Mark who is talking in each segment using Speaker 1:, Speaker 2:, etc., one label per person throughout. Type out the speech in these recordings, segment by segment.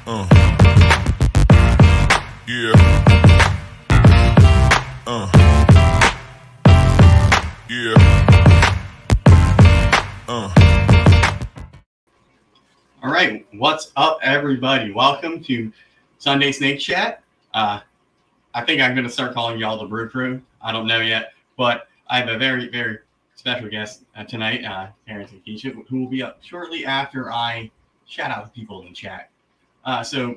Speaker 1: Yeah. Yeah.
Speaker 2: All right, what's up, everybody? Welcome to Sunday Snake Chat. I think I'm going to start calling y'all the Brew Crew. I don't know yet, but I have a very, very special guest tonight, Terrence and Keisha, who will be up shortly after I shout out the people in the chat. So,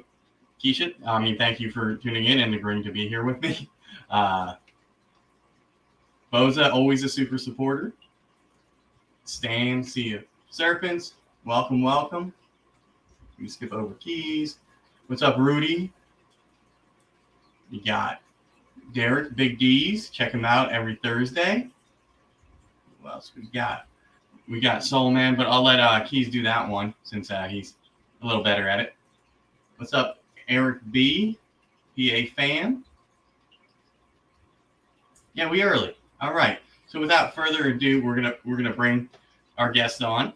Speaker 2: Keisha, thank you for tuning in and agreeing to be here with me. Boza, always a super supporter. Stan, Sea of Serpents, welcome, welcome. You skip over Keys. What's up, Rudy? You got Derek, Big D's. Check him out every Thursday. What else we got? We got Soul Man, but I'll let Keys do that one since he's a little better at it. What's up, Eric B? PA fan. Yeah, we early. All right. So without further ado, we're gonna bring our guest on.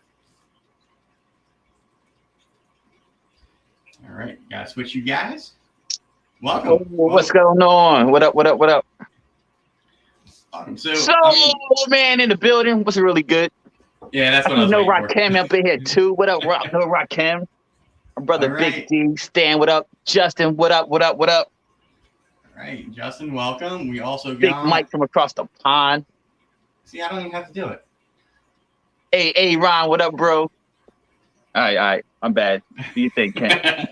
Speaker 2: All right, gotta switch you guys. Welcome.
Speaker 3: Oh, what's going on? What up? What up? What up?
Speaker 2: So
Speaker 3: man in the building. What's really good?
Speaker 2: Yeah, that's what I was
Speaker 3: know.
Speaker 2: waiting
Speaker 3: Rakim up in here too. What up, Rock? No, Rakim. My brother,
Speaker 2: right.
Speaker 3: Big D. Stan, what up? Justin, what up? What up? What up?
Speaker 2: All right, Justin, welcome. We also
Speaker 3: Big
Speaker 2: got
Speaker 3: Mike from across the pond.
Speaker 2: See, I don't even have to do it.
Speaker 3: Hey, Ron, what up, bro? All right. I'm bad. Do you think, Ken?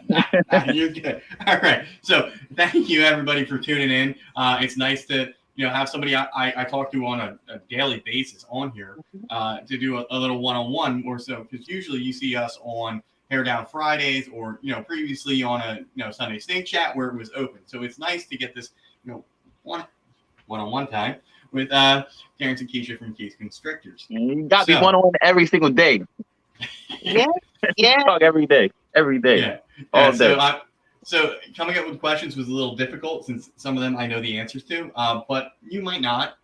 Speaker 2: You're good. All right. So thank you, everybody, for tuning in. It's nice to have somebody I talk to on a daily basis on here to do a little one-on-one or so, because usually you see us on Hair Down Fridays or previously on a Sunday Snake Chat where it was open. So it's nice to get this one-on-one time with Terrence and Keisha from Keys Constrictors.
Speaker 3: You got to be one-on-one every single day. Yeah. Talk every day. Yeah. All day.
Speaker 2: So coming up with questions was a little difficult since some of them I know the answers to, but you might not.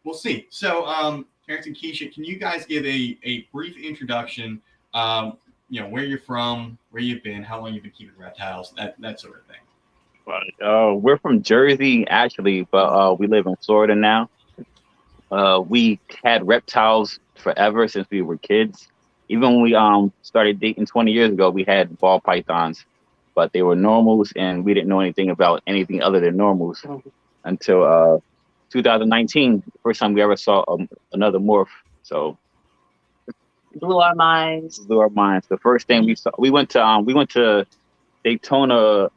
Speaker 2: We'll see. So Terrence and Keisha, can you guys give a brief introduction? Where you're from, where you've been, how long you've been keeping reptiles, that sort of thing.
Speaker 3: We're from Jersey actually, but we live in Florida now. We had reptiles forever since we were kids. Even when we started dating 20 years ago, we had ball pythons, but they were normals, and we didn't know anything about anything other than normals until 2019, the first time we ever saw another morph. So
Speaker 4: blew our minds.
Speaker 3: The first thing we saw, we went to Daytona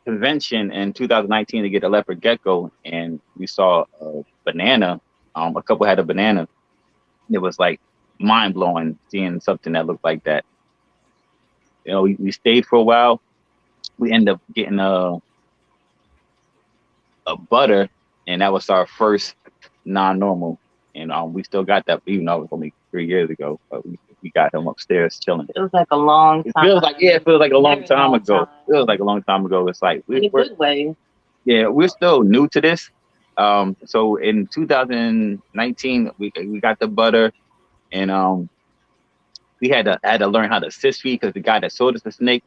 Speaker 3: convention in 2019 to get a leopard gecko, and we saw a banana. A couple had a banana. It was like mind blowing seeing something that looked like that. We stayed for a while. We ended up getting a butter, and that was our first non-normal. And we still got that, even though it was only 3 years ago. But we got him upstairs chilling.
Speaker 4: It was like a long time.
Speaker 3: It feels like a long time ago. It feels like a long time ago. It's like
Speaker 4: in a good way.
Speaker 3: Yeah, we're still new to this. So in 2019, we got the butter, and we had to learn how to assist feed because the guy that sold us the snake,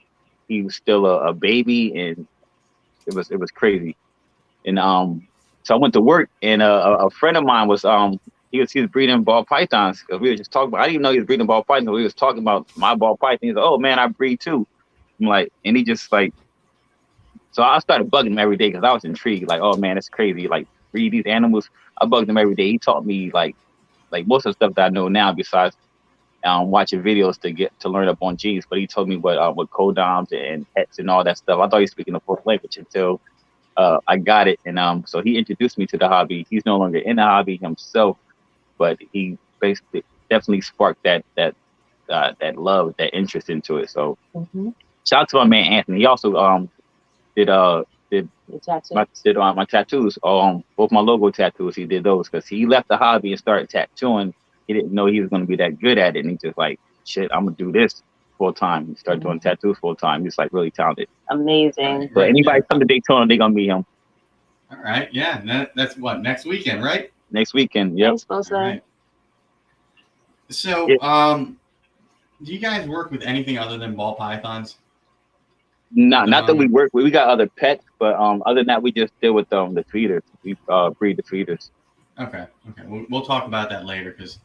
Speaker 3: he was still a baby, and it was crazy. And so I went to work, and a friend of mine was he was breeding ball pythons, because we were just talking about. I didn't even know he was breeding ball pythons. We was talking about my ball python. He's like, "Oh man, I breed too." I'm like, and he just like. So I started bugging him every day because I was intrigued. Like, oh man, it's crazy. Like, breed these animals. I bugged him every day. He taught me like most of the stuff that I know now, besides watching videos to learn up on G's. But he told me what codoms and hets and all that stuff. I thought he was speaking a fourth language until I got it. And so he introduced me to the hobby. He's no longer in the hobby himself, but he basically definitely sparked that love, that interest into it. So shout out to my man Anthony. He also did my tattoos, both my logo tattoos. He did those because he left the hobby and started tattooing. He didn't know he was going to be that good at it, and he just like, shit, I'm gonna do this full time. He started doing tattoos full time. He's like really talented.
Speaker 4: Amazing.
Speaker 3: So anybody come to Daytona, they're gonna meet him.
Speaker 2: All right, yeah, that's what, next weekend, right?
Speaker 3: Next weekend, yep.
Speaker 2: Right. So, do you guys work with anything other than ball pythons?
Speaker 3: Not that we work with. We got other pets, but other than that, we just deal with the feeders. We breed the feeders.
Speaker 2: Okay. We'll talk about that later because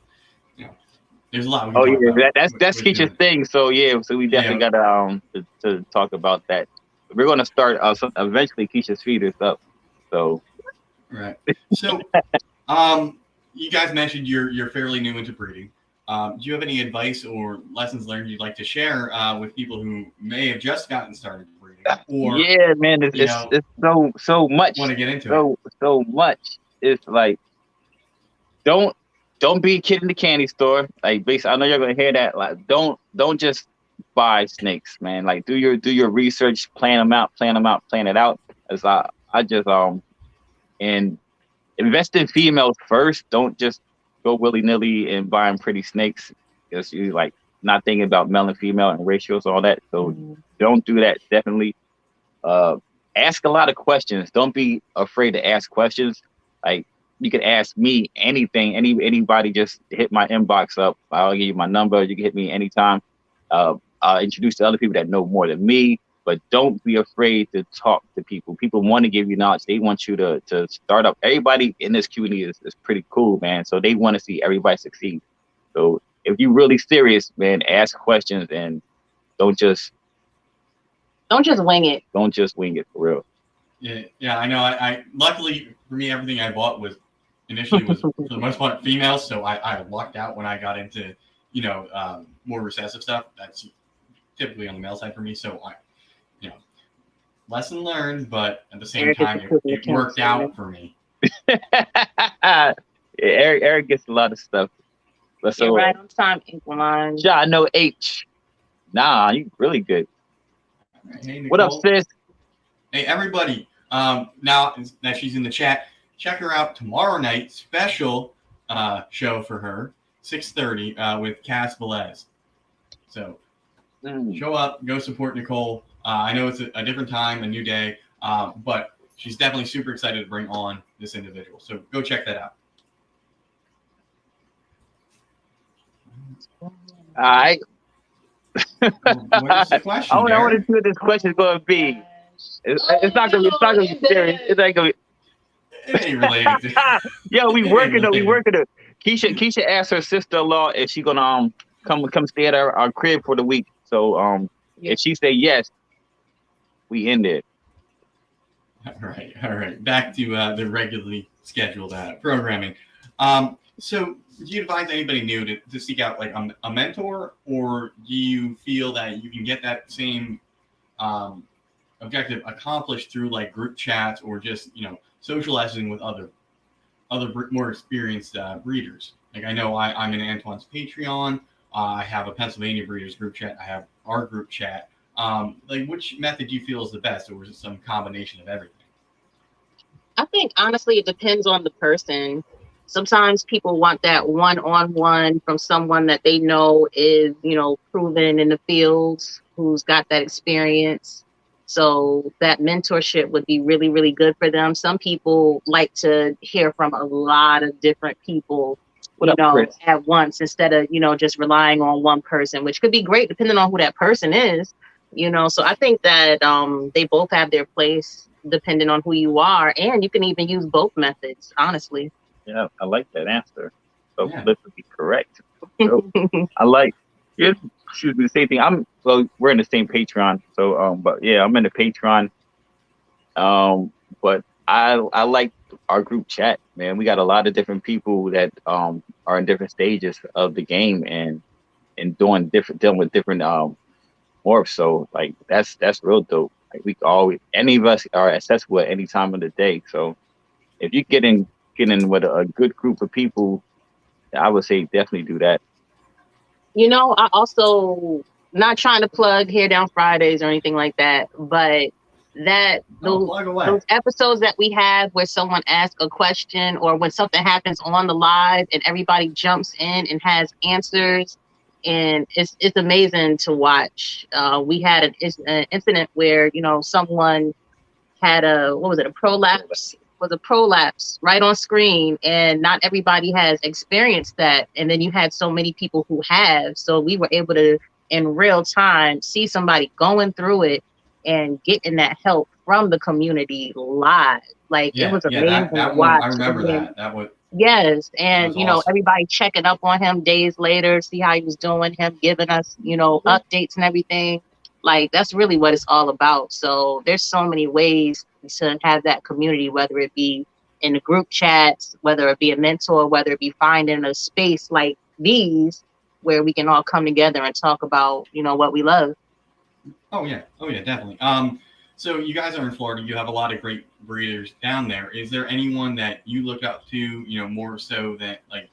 Speaker 2: there's a lot we can
Speaker 3: Oh
Speaker 2: talk
Speaker 3: yeah,
Speaker 2: about.
Speaker 3: that's Keisha's thing. So yeah, so we definitely gotta to talk about that. We're gonna start eventually Keisha's feeders up. So
Speaker 2: right. So you guys mentioned you're fairly new into breeding. Do you have any advice or lessons learned you'd like to share with people who may have just gotten started breeding? Or
Speaker 3: yeah, man, it's so much.
Speaker 2: Want to get into it?
Speaker 3: So much. It's like don't be a kid in the candy store. Like basically, I know you're gonna hear that. Like don't just buy snakes, man. Like do your research, plan them out, plan it out. As I just and invest in females first. Don't just go willy-nilly and buying pretty snakes because you like not thinking about male and female and ratios, all that. So don't do that. Definitely ask a lot of questions. Don't be afraid to ask questions. Like you can ask me anything, anybody, just hit my inbox up. I'll give you my number. You can hit me anytime. I'll introduce to other people that know more than me. But don't be afraid to talk to people. People want to give you knowledge. They want you to start up. Everybody in this community is pretty cool, man. So they want to see everybody succeed. So if you're really serious, man, ask questions and don't just
Speaker 4: wing it.
Speaker 3: Don't just wing it, for real.
Speaker 2: Yeah, I know. I luckily for me, everything I bought was initially for the most part females. So I lucked out when I got into more recessive stuff. That's typically on the male side for me. So lesson learned, but at the same time, it worked out for me.
Speaker 3: Eric gets a lot of stuff.
Speaker 4: But so, you're right on time, Inkline.
Speaker 3: Yeah, I know H. Nah, you really good.
Speaker 2: Hey,
Speaker 3: what up, sis?
Speaker 2: Hey, everybody. Now that she's in the chat, check her out tomorrow night. Special show for her, 6:30 with Cass Velez. So show up, go support Nicole. I know it's a different time, a new day, but she's definitely super excited to bring on this individual. So go check that out.
Speaker 3: All right.
Speaker 2: What is the question?
Speaker 3: I want to see what this question is going to be. It's not going to be serious. It's not going to be.
Speaker 2: It ain't related to.
Speaker 3: Yo, we working it. Keisha asked her sister-in-law if she gonna come stay at our crib for the week. So if she say yes, we end it.
Speaker 2: All right. Back to the regularly scheduled programming. So do you advise anybody new to seek out like a mentor, or do you feel that you can get that same objective accomplished through like group chats or just socializing with other more experienced breeders? Like I know I'm in Antoine's Patreon. I have a Pennsylvania breeders group chat. I have our group chat. Like which method do you feel is the best, or is it some combination of everything?
Speaker 4: I think honestly it depends on the person. Sometimes people want that one-on-one from someone that they know is, proven in the fields, who's got that experience. So that mentorship would be really, really good for them. Some people like to hear from a lot of different people, at once instead of, just relying on one person, which could be great depending on who that person is, So I think that they both have their place depending on who you are. And you can even use both methods, honestly.
Speaker 3: Yeah, I like that answer. So let's be correct. So, I like it. Excuse me, the same thing. We're in the same Patreon. So but yeah, I'm in the Patreon. But I like our group chat, man. We got a lot of different people that are in different stages of the game and dealing with different morphs. So like that's real dope. Like we always, any of us are accessible at any time of the day. So if you get in with a good group of people, I would say definitely do that.
Speaker 4: I also, not trying to plug Hair Down Fridays or anything like that, but those episodes that we have where someone asks a question or when something happens on the live and everybody jumps in and has answers, and it's amazing to watch. We had an incident where someone had a prolapse. Was a prolapse right on screen, and not everybody has experienced that, and then you had so many people who have, so we were able to in real time see somebody going through it and getting that help from the community live. Like it
Speaker 2: Yeah,
Speaker 4: was
Speaker 2: yeah,
Speaker 4: amazing to
Speaker 2: that one I
Speaker 4: watch.
Speaker 2: remember
Speaker 4: And then,
Speaker 2: that. That was
Speaker 4: yes,
Speaker 2: that
Speaker 4: and
Speaker 2: was awesome.
Speaker 4: everybody checking up on him days later, see how he was doing, him giving us, updates and everything. Like that's really what it's all about. So there's so many ways to have that community, whether it be in the group chats, whether it be a mentor, whether it be finding a space like these where we can all come together and talk about, what we love.
Speaker 2: Oh yeah, definitely. So you guys are in Florida. You have a lot of great breeders down there. Is there anyone that you look up to, more so than like,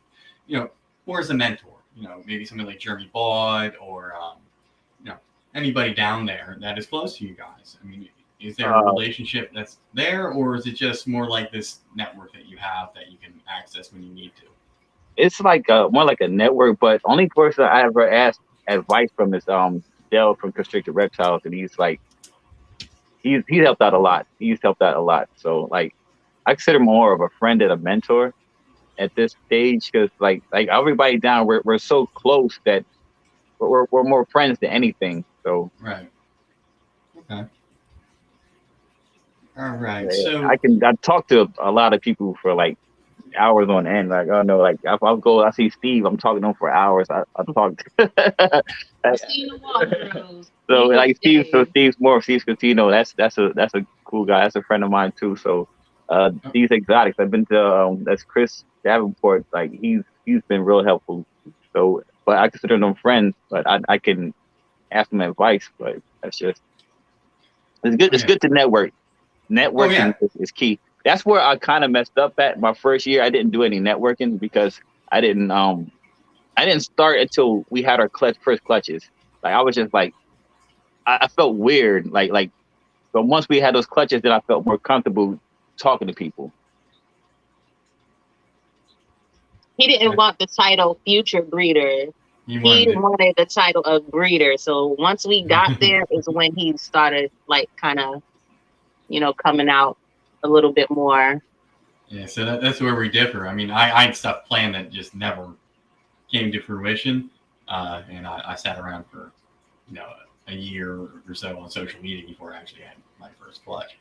Speaker 2: more as a mentor? Maybe somebody like Jeremy Baud or, anybody down there that is close to you guys. I mean, is there a relationship that's there, or is it just more like this network that you have that you can access when you need to?
Speaker 3: It's like more like a network, but only person I ever asked advice from is Dell from Constricted Reptiles, and he's like he's helped out a lot. He's helped out a lot. So like I consider him more of a friend than a mentor at this stage, because like everybody down, we're so close that we're more friends than anything. So
Speaker 2: Right. Okay. All right.
Speaker 3: yeah,
Speaker 2: So
Speaker 3: I talk to a lot of people for like hours on end. Like I know, like if I see Steve, I'm talking to him for hours. I talk.
Speaker 4: I see the water.
Speaker 3: So like Steve's Catino. That's a cool guy. That's a friend of mine too. So these exotics, I've been to that's Chris Davenport. Like he's been real helpful. So, but I consider them friends. But I can ask them advice. But that's just it's good. It's good to network. Networking is key. That's where I kind of messed up at my first year. I didn't do any networking because I didn't start until we had our first clutches. Like I was just like I felt weird. But once we had those clutches, then I felt more comfortable talking to people.
Speaker 4: He didn't want the title future breeder. He wanted the title of breeder. So once we got there is when he started like kind of, coming out a little bit more.
Speaker 2: Yeah, so that's where we differ. I mean, I had stuff planned that just never came to fruition, and I sat around for, a year or so on social media before I actually had my first clutch.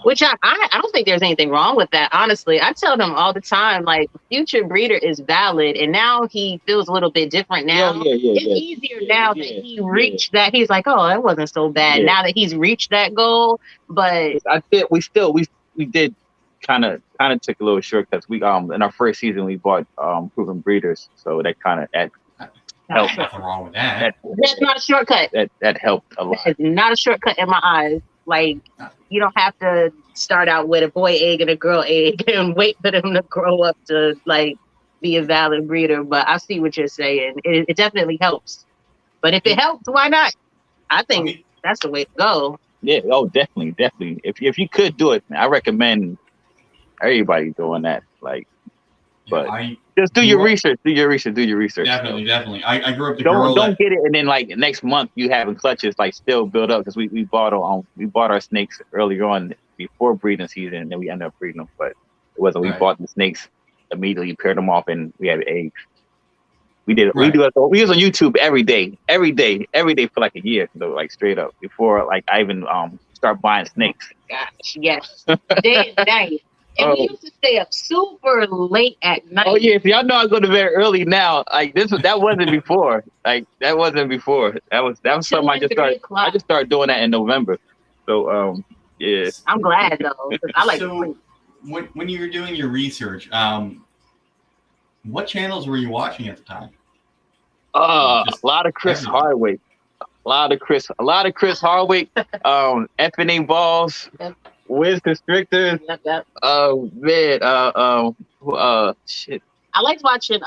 Speaker 4: Which I don't think there's anything wrong with that. Honestly, I tell them all the time, like future breeder is valid, and now he feels a little bit different now. It's easier now that he reached that. He's like, oh, that wasn't so bad. Now that he's reached that goal, but
Speaker 3: I think we did kind of took a little shortcuts. We in our first season we bought proven breeders, so that kind of helped.
Speaker 2: Nothing wrong with that.
Speaker 4: That's not a shortcut.
Speaker 3: That helped a lot.
Speaker 4: That is not a shortcut in my eyes. Like, you don't have to start out with a boy egg and a girl egg and wait for them to grow up to, like, be a valid breeder. But I see what you're saying. It definitely helps. But if it helps, why not? I think that's the way to go.
Speaker 3: Yeah, oh, definitely. If you could do it, I recommend everybody doing that. Like, but just do your research.
Speaker 2: Definitely. I grew up
Speaker 3: don't get it, and then like next month you having clutches like still build up, because we bought our snakes earlier on before breeding season, and then we ended up breeding them. But it wasn't. We bought the snakes immediately, paired them off, and we had eggs. We did. We was on YouTube every day for like a year, so like straight up before like I even start buying snakes.
Speaker 4: Gosh, yes, day and night. And we used to stay up super late at night.
Speaker 3: Oh yeah, see, I know I go to bed early now. Like that wasn't before. Like that wasn't before. That was something I just started. I just started doing that in November. So yeah.
Speaker 4: I'm glad though, because I like.
Speaker 2: So when you were doing your research, what channels were you watching at the time?
Speaker 3: A lot of Chris Hardwick. A lot of Chris Hardwick. F&A Balls. Wiz Constrictors.
Speaker 4: Yep.
Speaker 3: Oh man. Shit.
Speaker 4: I liked watching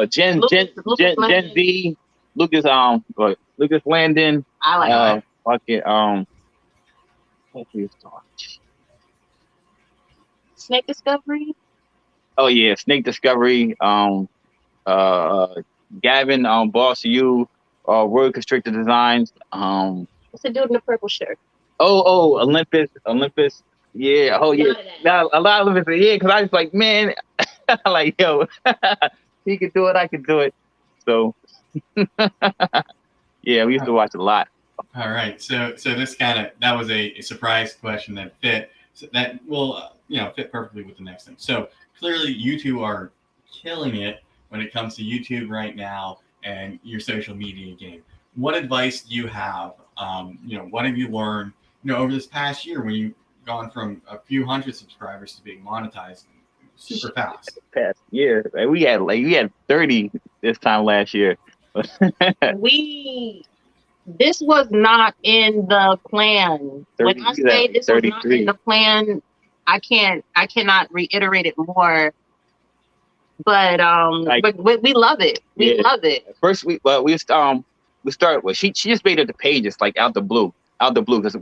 Speaker 3: Gen Z. Lucas Landon.
Speaker 4: I like
Speaker 3: what we talking?
Speaker 4: Snake Discovery.
Speaker 3: Oh yeah, Snake Discovery. Gavin, Boss You, Royal Constrictor Designs.
Speaker 4: What's the dude in the purple shirt?
Speaker 3: Oh, Olympus. Yeah. Oh, yeah. A lot of Olympus. Yeah, because I was like, man, like, yo, he could do it. I could do it. So, yeah, we used to watch a lot.
Speaker 2: All right. So this that was a surprise question that fit, so that will fit perfectly with the next thing. So clearly you two are killing it when it comes to YouTube right now and your social media game. What advice do you have? What have you learned? Over this past year when you've gone from a few hundred subscribers to being monetized super fast.
Speaker 3: Past year, like we had 30 this time last year.
Speaker 4: This was not in the plan.
Speaker 3: 30,
Speaker 4: When I say this was not
Speaker 3: 33.
Speaker 4: in the plan, I cannot reiterate it more. But we love it. We love it.
Speaker 3: First we started. Well, she just made it the pages like out the blue, because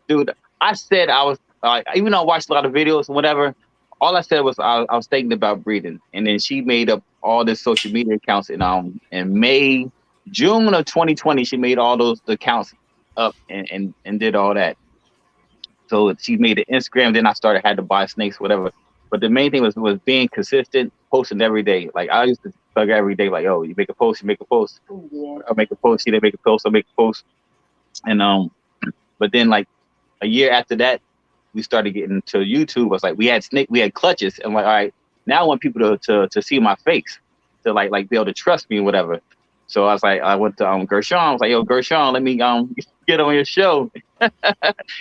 Speaker 3: dude. I said I was even though I watched a lot of videos and whatever. All I said was I was thinking about breeding, and then she made up all the social media accounts in June of 2020. She made all those accounts up and did all that. So she made the Instagram. Then I had to buy snakes, whatever. But the main thing was being consistent, posting every day. Like I used to plug every day, like, oh, you make a post, you make a post.
Speaker 4: Yeah.
Speaker 3: I'll make a post, she didn't make a post, I'll make a post. And but then like a year after that, we started getting to YouTube. It was like we had clutches, and like, all right, now I want people to see my face, to like be able to trust me or whatever. So I was like, I went to Gershon. I was like, yo, Gershon, let me get on your show.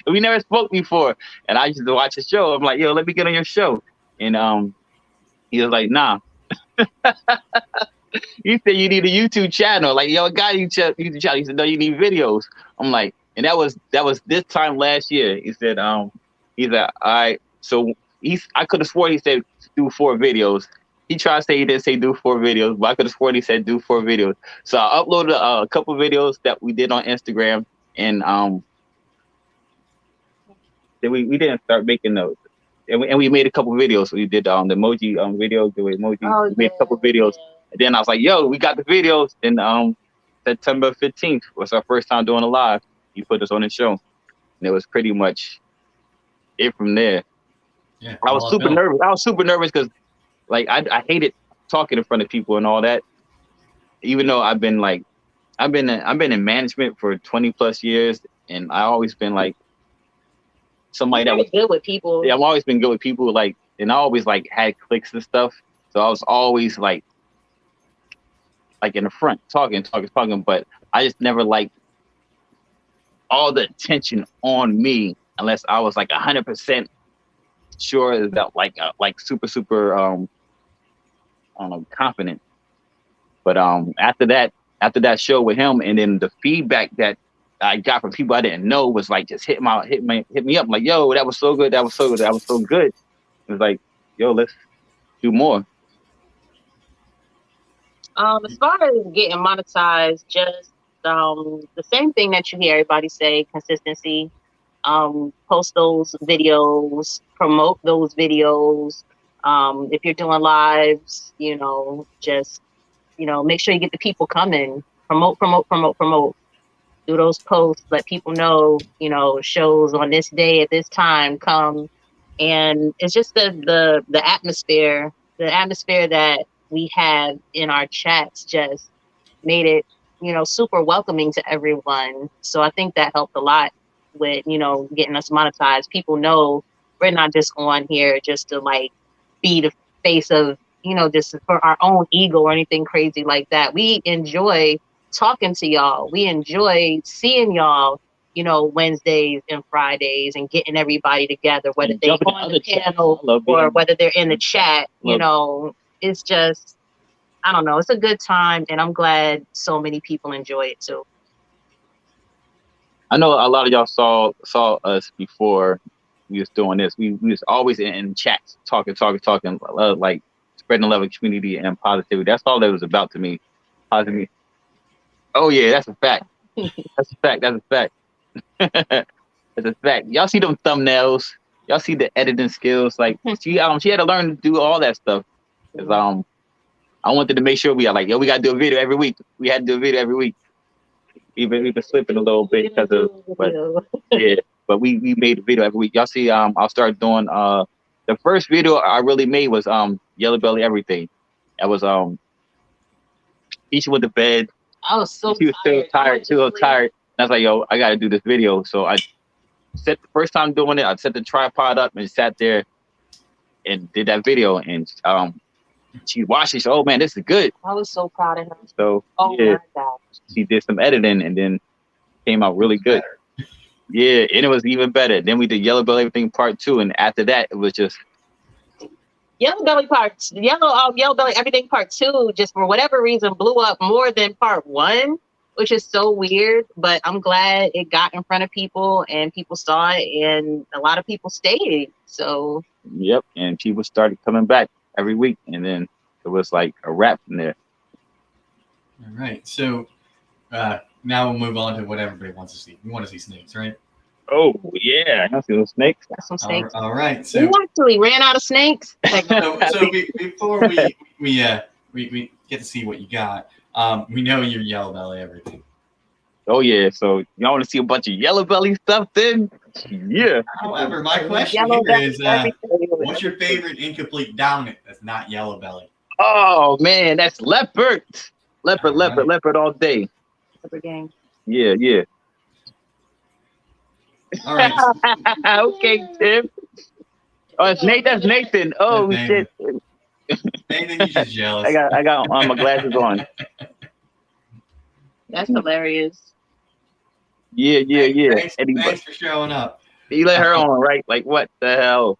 Speaker 3: We never spoke before, and I used to watch his show. I'm like, yo, let me get on your show. And he was like, nah. You said you need a YouTube channel. Like, yo, I got a YouTube channel. He said, no, you need videos. I'm like, and that was this time last year. He said, all right. So I could have sworn he said do 4 videos. He tried to say he didn't say do 4 videos, but I could have sworn he said do 4 videos. So I uploaded a couple videos that we did on Instagram, and then we didn't start making those. And we made a couple videos. We did the emoji video, the emoji. We made a couple videos. And then I was like, yo, we got the videos. And September 15th was our first time doing a live. He put us on the show. And it was pretty much it from there.
Speaker 2: Yeah,
Speaker 3: I was super nervous. I was super nervous because like I hated talking in front of people and all that. Even though I've been in management for 20 plus years, and I always been like somebody that was
Speaker 4: good with people.
Speaker 3: Yeah, I've always been good with people, like, and I always like had clicks and stuff. So I was always like in the front talking, but I just never liked all the attention on me unless I was like 100% sure that like super I don't know, confident. But after that show with him, and then the feedback that I got from people I didn't know was like just hit me up like, yo, that was so good, that was so good, that was so good. It was like, yo, let's do more.
Speaker 4: As far as getting monetized, just the same thing that you hear everybody say: consistency. Post those videos, promote those videos. If you're doing lives, just make sure you get the people coming. Promote. Do those posts, let people know, shows on this day at this time, come. And it's just the atmosphere that we have in our chats just made it, super welcoming to everyone. So I think that helped a lot with, getting us monetized. People know we're not just on here just to like be the face of, just for our own ego or anything crazy like that. We enjoy talking to y'all. We enjoy seeing y'all, Wednesdays and Fridays, and getting everybody together, whether they're on the panel or whether they're in the chat. It's just, I don't know, it's a good time, and I'm glad so many people enjoy it too.
Speaker 3: I know a lot of y'all saw us before we was doing this. We was always in chats talking, like spreading the love of community and positivity. That's all that was about to me. Positivity. Oh yeah, that's a fact. That's a fact. That's a fact. Y'all see them thumbnails? Y'all see the editing skills? Like she had to learn to do all that stuff. Cause I wanted to make sure we gotta do a video every week. We had to do a video every week. We've been slipping a little bit because but we made a video every week. Y'all see, I'll start doing the first video I really made was Yellow Belly Everything. That was Isha went to bed.
Speaker 4: I was so
Speaker 3: She was still tired. She was tired. I was like, yo, I got to do this video. So I set the first time doing it. I set the tripod up and sat there and did that video. And she watched it. She said, oh man, this is good.
Speaker 4: I was so proud of her.
Speaker 3: So
Speaker 4: Oh
Speaker 3: yeah,
Speaker 4: my God.
Speaker 3: she did some editing and then came out really good. Yeah, and it was even better. Then we did Yellow Belly Everything Part 2, and after that, it was just
Speaker 4: Yellow Belly Everything Part 2, just for whatever reason, blew up more than Part 1, which is so weird. But I'm glad it got in front of people and people saw it, and a lot of people stayed. So
Speaker 3: yep, and people started coming back every week, and then it was like a wrap from there.
Speaker 2: All right, so now we'll move on to what everybody wants to see. We want to see snakes, right?
Speaker 3: Oh yeah, I see those snakes.
Speaker 4: got some snakes.
Speaker 2: All right, so
Speaker 4: We actually ran out of snakes.
Speaker 2: before we get to see what you got, we know you're Yellow Belly Everything.
Speaker 3: Oh yeah, so y'all want to see a bunch of Yellow Belly stuff then? Yeah.
Speaker 2: However, my question
Speaker 4: Yellow
Speaker 2: here is,
Speaker 4: Belly,
Speaker 2: what's your favorite incomplete dominant that's not Yellow Belly?
Speaker 3: Oh man, that's leopard. Leopard all day.
Speaker 4: Game.
Speaker 3: Yeah.
Speaker 2: All right.
Speaker 3: Okay, Tim. Oh, it's Nate. That's Nathan. Oh
Speaker 2: That's
Speaker 3: shit.
Speaker 2: Nathan, you just jealous.
Speaker 3: I got my glasses on.
Speaker 4: That's hilarious.
Speaker 3: Yeah.
Speaker 2: Thanks for showing up.
Speaker 3: You let her on, right? Like what the hell?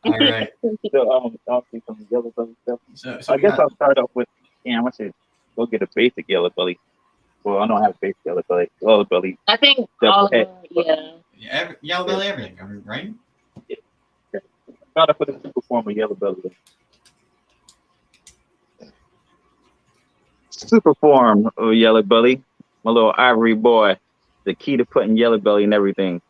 Speaker 2: All right.
Speaker 3: So I'll see some Yellow Belly stuff.
Speaker 2: So
Speaker 3: I guess I'll start off with. I should go get a basic Yellow Belly. Well, I don't have a basic Yellow Belly. Yellow Belly.
Speaker 4: I think all of them, yeah.
Speaker 2: Yellow Belly Everything, right?
Speaker 3: Yeah. Start off with a super form of Yellow Belly. Super form of Yellow Belly. My little ivory boy. The key to putting Yellow Belly in everything.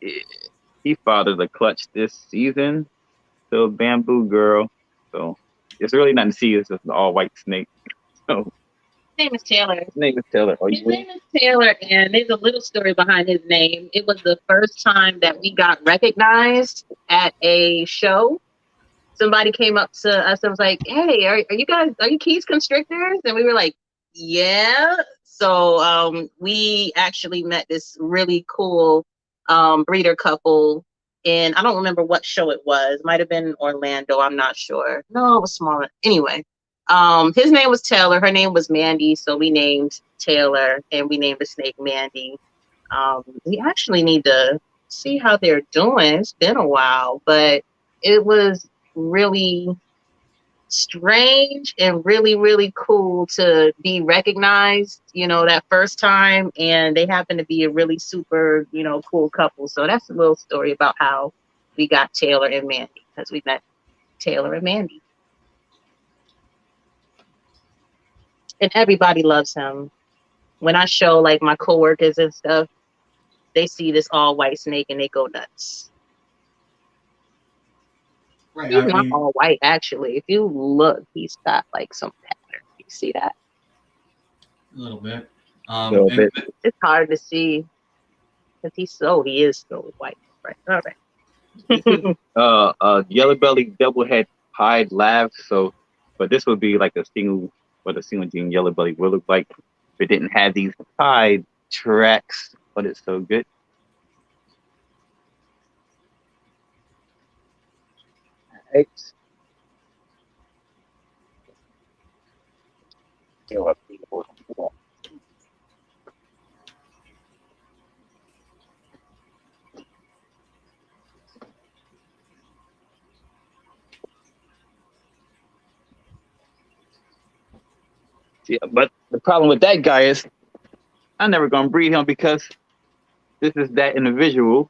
Speaker 3: He fathered the clutch this season. So Bamboo Girl. So it's really nothing to see. It's just an all white snake. So
Speaker 4: His name is Taylor.
Speaker 3: his name is Taylor.
Speaker 4: His name is Taylor, and there's a little story behind his name. It was the first time that we got recognized at a show. Somebody came up to us and was like, "Hey, are you Keys Constrictors?" And we were like, "Yeah." So we actually met this really cool breeder couple, and I don't remember what show it was. Might have been Orlando. I'm not sure. No, it was smaller. Anyway, his name was Taylor. Her name was Mandy. So we named Taylor, and we named the snake Mandy. We actually need to see how they're doing. It's been a while, but it was really strange and really, really cool to be recognized, that first time. And they happen to be a really super, cool couple. So that's a little story about how we got Taylor and Mandy, because we met Taylor and Mandy. And everybody loves him. When I show like my coworkers and stuff, they see this all white snake and they go nuts.
Speaker 2: Right.
Speaker 4: He's not all white, actually. If you look, he's got like some pattern. You see that?
Speaker 2: A little bit.
Speaker 4: It's hard to see because he is so white. Right. All right.
Speaker 3: Yellow Belly double head pied lab. So, but this would be like a single gene Yellow Belly would look like if it didn't have these pied tracks. But it's so good. Right. Yeah, but the problem with that guy is I'm never gonna breed him because this is that individual.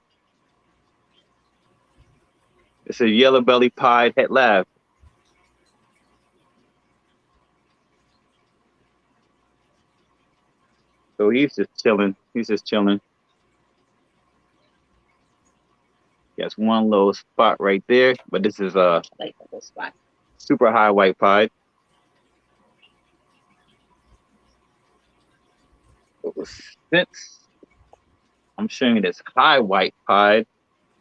Speaker 3: It's a Yellow Belly pied het lab. So he's just chilling. He has one little spot right there, but this is a super high white pied. Since I'm showing you this high white pied,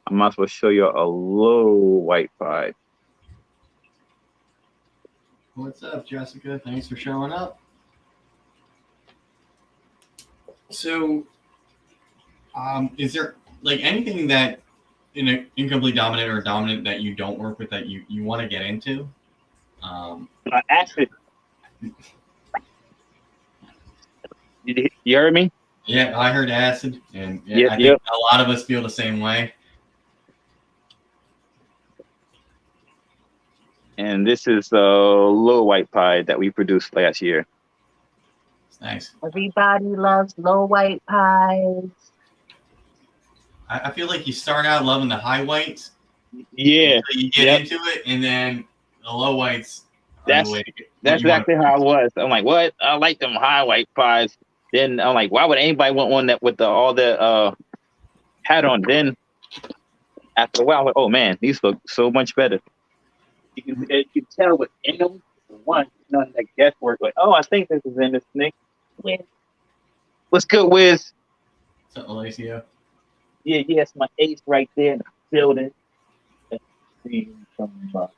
Speaker 3: I might as well show you a low white pied.
Speaker 2: What's up, Jessica? Thanks for showing up. So, is there like anything that in an incomplete dominant or dominant that you don't work with that you want to get into?
Speaker 3: Acid. You heard me?
Speaker 2: Yeah, I heard acid, and
Speaker 3: Yep,
Speaker 2: I think
Speaker 3: yep.
Speaker 2: a lot of us feel the same way.
Speaker 3: And this is a low white pie that we produced last year.
Speaker 2: It's nice.
Speaker 4: Everybody loves low white pies.
Speaker 2: I feel like you start out loving the high whites.
Speaker 3: Yeah.
Speaker 2: You get into it, and then the low whites are the way to get.
Speaker 3: That's exactly how I was. I'm like, what? I like them high white pies. Then I'm like, why would anybody want one that with all the hat on? Then after a while, I'm like, oh man, these look so much better. You can tell what's in them. One, none that guesswork. Like, oh, I think this is in this snake. What's good, Wiz?
Speaker 2: What's up, Alacio?
Speaker 3: Yeah, yes, my ace right there in the building. Let's see some.
Speaker 4: We're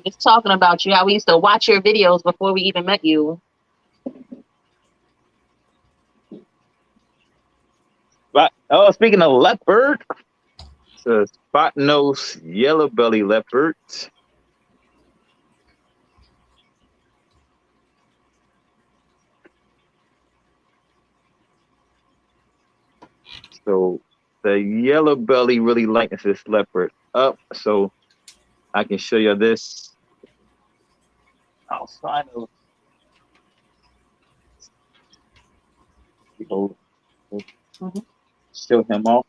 Speaker 4: just talking about you. How we used to watch your videos before we even met you.
Speaker 3: But speaking of leopard, it's a spot nose yellow belly leopard. So the yellow belly really lightens this leopard up. So I can show you this outside of. Show him off.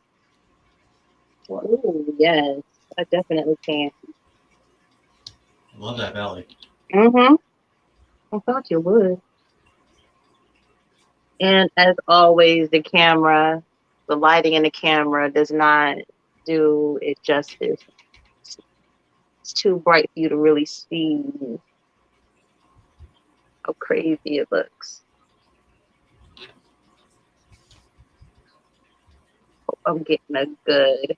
Speaker 4: Oh yes, I definitely can.
Speaker 2: I love that belly.
Speaker 4: I thought you would. And as always, the lighting in the camera does not do it justice. It's too bright for you to really see how crazy it looks. Hope I'm getting a good.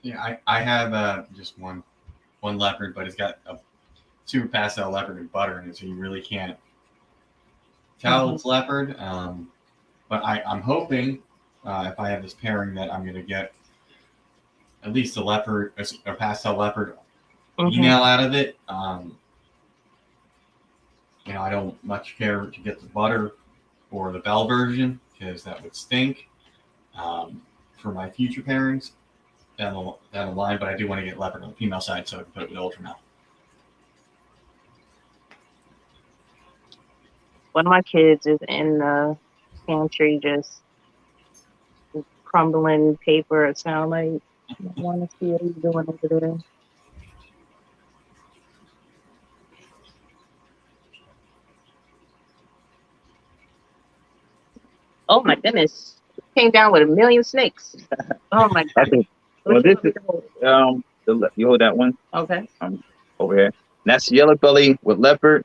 Speaker 2: Yeah, I have just one leopard, but it's got a super pastel leopard and butter in it, so you really can't tell it's leopard. But I'm hoping if I have this pairing that I'm going to get at least a leopard, a pastel leopard female out of it. I don't much care to get the butter or the bell version because that would stink for my future pairings down the line. But I do want to get leopard on the female side so I can put it with ultramel.
Speaker 4: One of my kids is in the pantry just crumbling paper. It sounds like I want to see what he's doing over there. Oh my goodness! Came down with 1,000,000 snakes. Oh my god!
Speaker 3: Well, this is you hold that one.
Speaker 4: Okay.
Speaker 3: Over here. And that's yellow belly with leopard.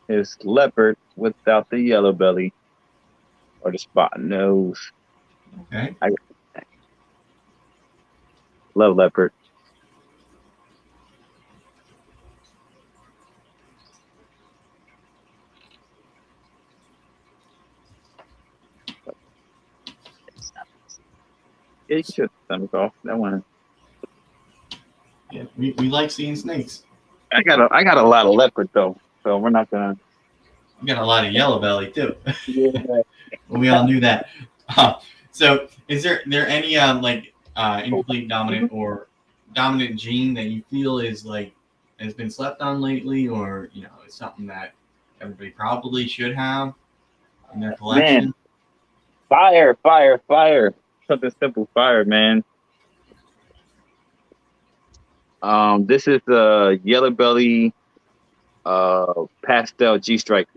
Speaker 3: It's leopard without the yellow belly or the spot nose.
Speaker 2: Okay.
Speaker 3: I love leopard. Yeah, you can shut the stomach off. That one.
Speaker 2: Yeah, we like seeing snakes.
Speaker 3: I got a lot of leopard though, so we're not gonna.
Speaker 2: We got a lot of yellow belly too.
Speaker 3: Yeah.
Speaker 2: We all knew that. So, is there any incomplete dominant or dominant gene that you feel is has been slept on lately, or it's something that everybody probably should have in their collection?
Speaker 3: Man. Fire! Something simple, fire, man. This is the yellow belly pastel G stripe.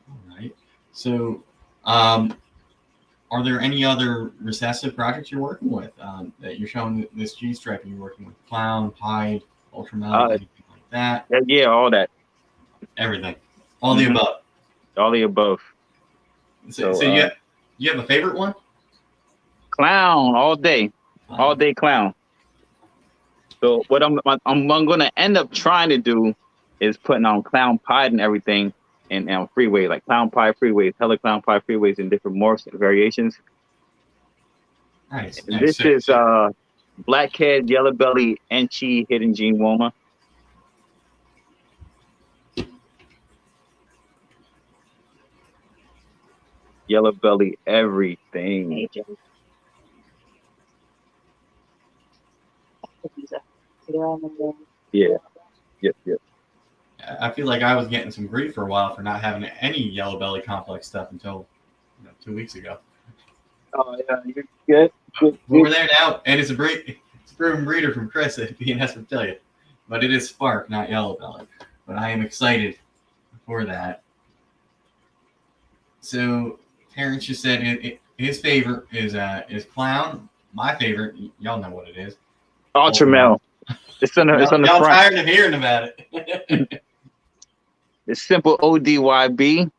Speaker 2: All right. So, are there any other recessive projects you're working with that you're showing this G stripe? Are you working with clown, pied, ultramel, anything like that?
Speaker 3: Yeah, all that.
Speaker 2: Everything. All the above.
Speaker 3: All the above.
Speaker 2: So you have a favorite one?
Speaker 3: Clown all day clown. So what I'm gonna end up trying to do is putting on clown pie and everything, and freeway, like clown pie freeways, hella clown pie freeways in different morphs and variations.
Speaker 2: Nice.
Speaker 3: And this is blackhead, yellow belly, Enchi, hidden gene woma. Yellow belly, everything. Yeah. Yep.
Speaker 2: I feel like I was getting some grief for a while for not having any yellow belly complex stuff until 2 weeks ago.
Speaker 3: Oh yeah, you're good.
Speaker 2: But we're there now, and it's a proven breeder from Chris at BNS will tell you. But it is Spark, not yellow belly. But I am excited for that. So Terrence just said his favorite is clown. My favorite, y'all know what it is.
Speaker 3: Ultramel. It's on the
Speaker 2: y'all
Speaker 3: front.
Speaker 2: Tired of hearing about it.
Speaker 3: It's simple ODYB.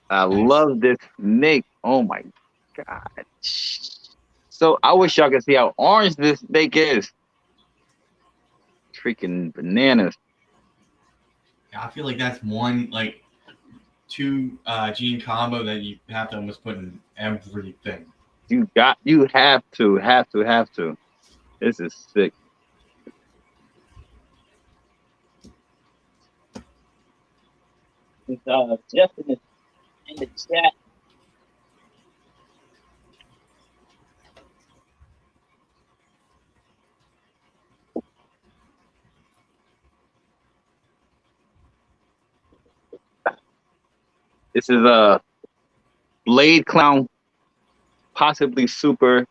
Speaker 3: I
Speaker 2: Nice.
Speaker 3: love this snake. Oh my god. So I wish y'all could see how orange this snake is. Freaking bananas.
Speaker 2: I feel like that's one, like, 2 gene combo that you have to almost put in everything.
Speaker 3: You have to. This is sick. Jeff in the chat. This is a blade clown, possibly super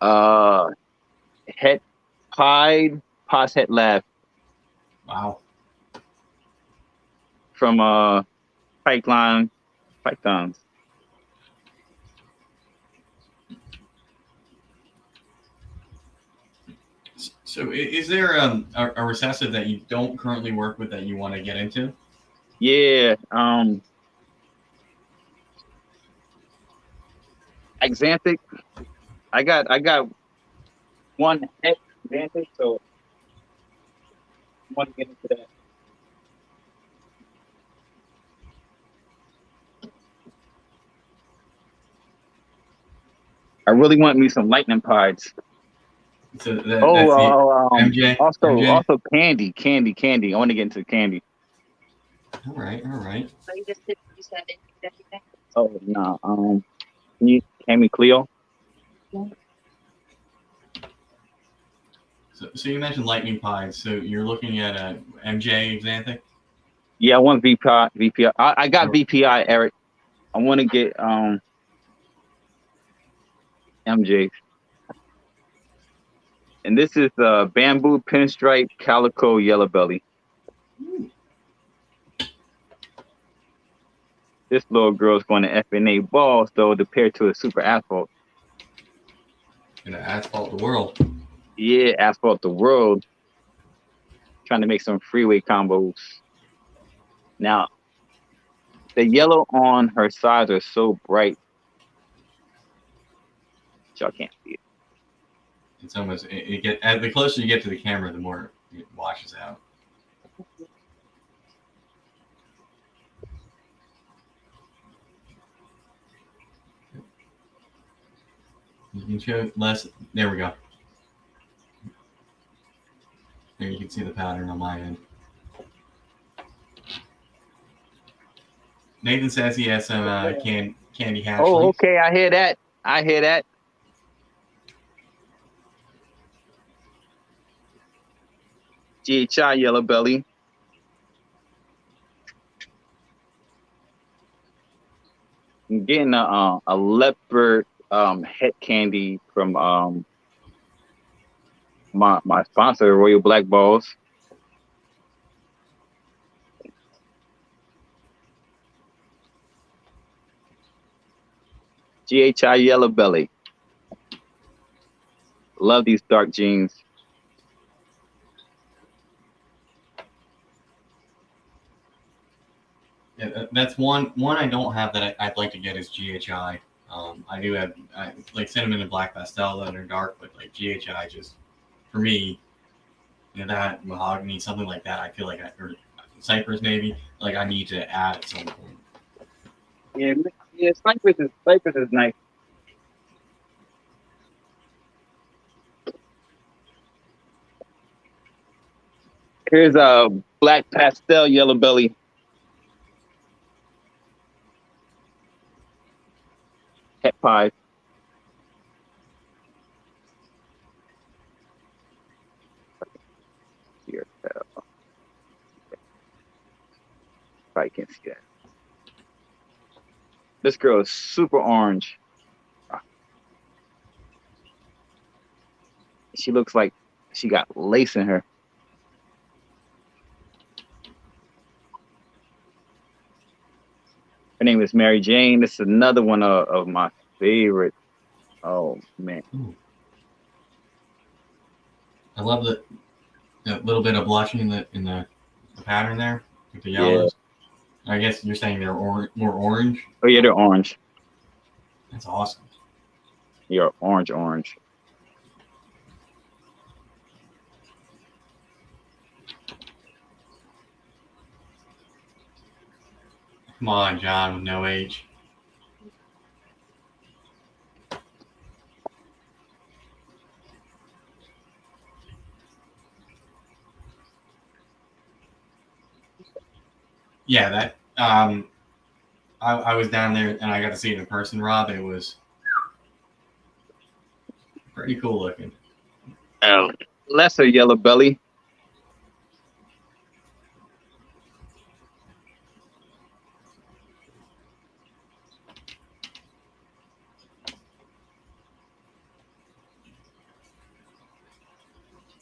Speaker 3: het pied pos het lab.
Speaker 2: Wow.
Speaker 3: From pythons.
Speaker 2: So is there a recessive that you don't currently work with that you want to get into?
Speaker 3: Yeah. Xanthic. I got one Xanthic, so I want to get into that. I really want me some lightning pies.
Speaker 2: So that's
Speaker 3: MJ. Also
Speaker 2: MJ?
Speaker 3: candy. I want to get into candy.
Speaker 2: All right.
Speaker 4: So you said everything?
Speaker 3: Oh no. Can you hand me Cleo?
Speaker 4: Yeah.
Speaker 2: So you mentioned lightning pies. So you're looking at a MJ Xanthic?
Speaker 3: Yeah, I want VPI. I got VPI, Eric. I want to get MJ. And this is the bamboo pinstripe calico yellow belly. This little girl's going to FNA balls though, to pair to a super asphalt.
Speaker 2: Gonna asphalt the world.
Speaker 3: Yeah, asphalt the world. Trying to make some freeway combos. Now, the yellow on her sides are so bright. Y'all can't see it.
Speaker 2: It's almost the closer you get to the camera, the more it washes out. You can show less. There we go. There you can see the pattern on my end. Nathan says he has some candy hatchlings.
Speaker 3: Oh, okay. I hear that. GHI yellow belly. I'm getting a leopard head candy from my sponsor, Royal Black Balls. GHI yellow belly. Love these dark jeans.
Speaker 2: Yeah, that's one I don't have that I'd like to get is GHI. I do have like cinnamon and black pastel that are dark, but like GHI just for me, that mahogany, something like that. I feel like or cypress maybe. Like I need to add at some point.
Speaker 3: Yeah, cypress is nice. Here's a black pastel yellow belly. Het pie. Here, probably can't see that. This girl is super orange. She looks like she got lace in her. Her name is Mary Jane. This is another one of my favorite. Oh man.
Speaker 2: Ooh. I love the little bit of blushing in the pattern there with the yellows. Yeah. I guess you're saying they're more orange.
Speaker 3: Oh yeah, they're orange.
Speaker 2: That's awesome.
Speaker 3: You're orange.
Speaker 2: Come on, John, with no age. Yeah, that I was down there and I got to see it in person, Rob. It was pretty cool looking.
Speaker 3: Oh, lesser yellow belly.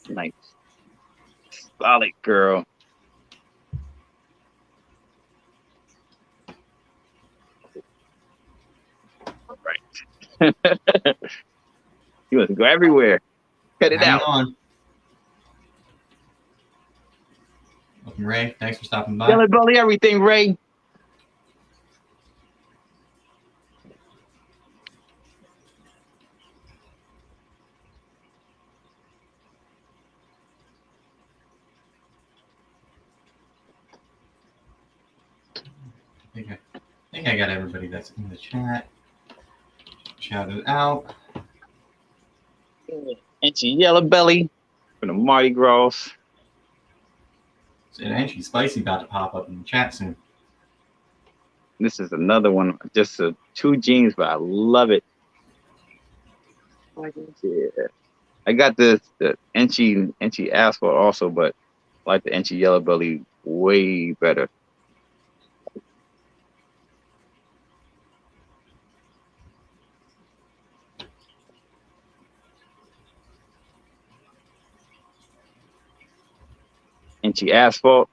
Speaker 3: Nice. Solid girl. All right. You must go everywhere. Cut it out.
Speaker 2: On. Welcome, Ray. Thanks for stopping by.
Speaker 3: Yellow belly, everything, Ray.
Speaker 2: I think I got everybody that's in the chat. Shout it out.
Speaker 3: And she yellow belly from the Mardi Gras.
Speaker 2: And she's spicy about to pop up in the chat soon.
Speaker 3: This is another one, just 2 genes, but I love it. Yeah. I got the Enchi asphalt also, but I like the Enchi yellow belly way better. Enchi asphalt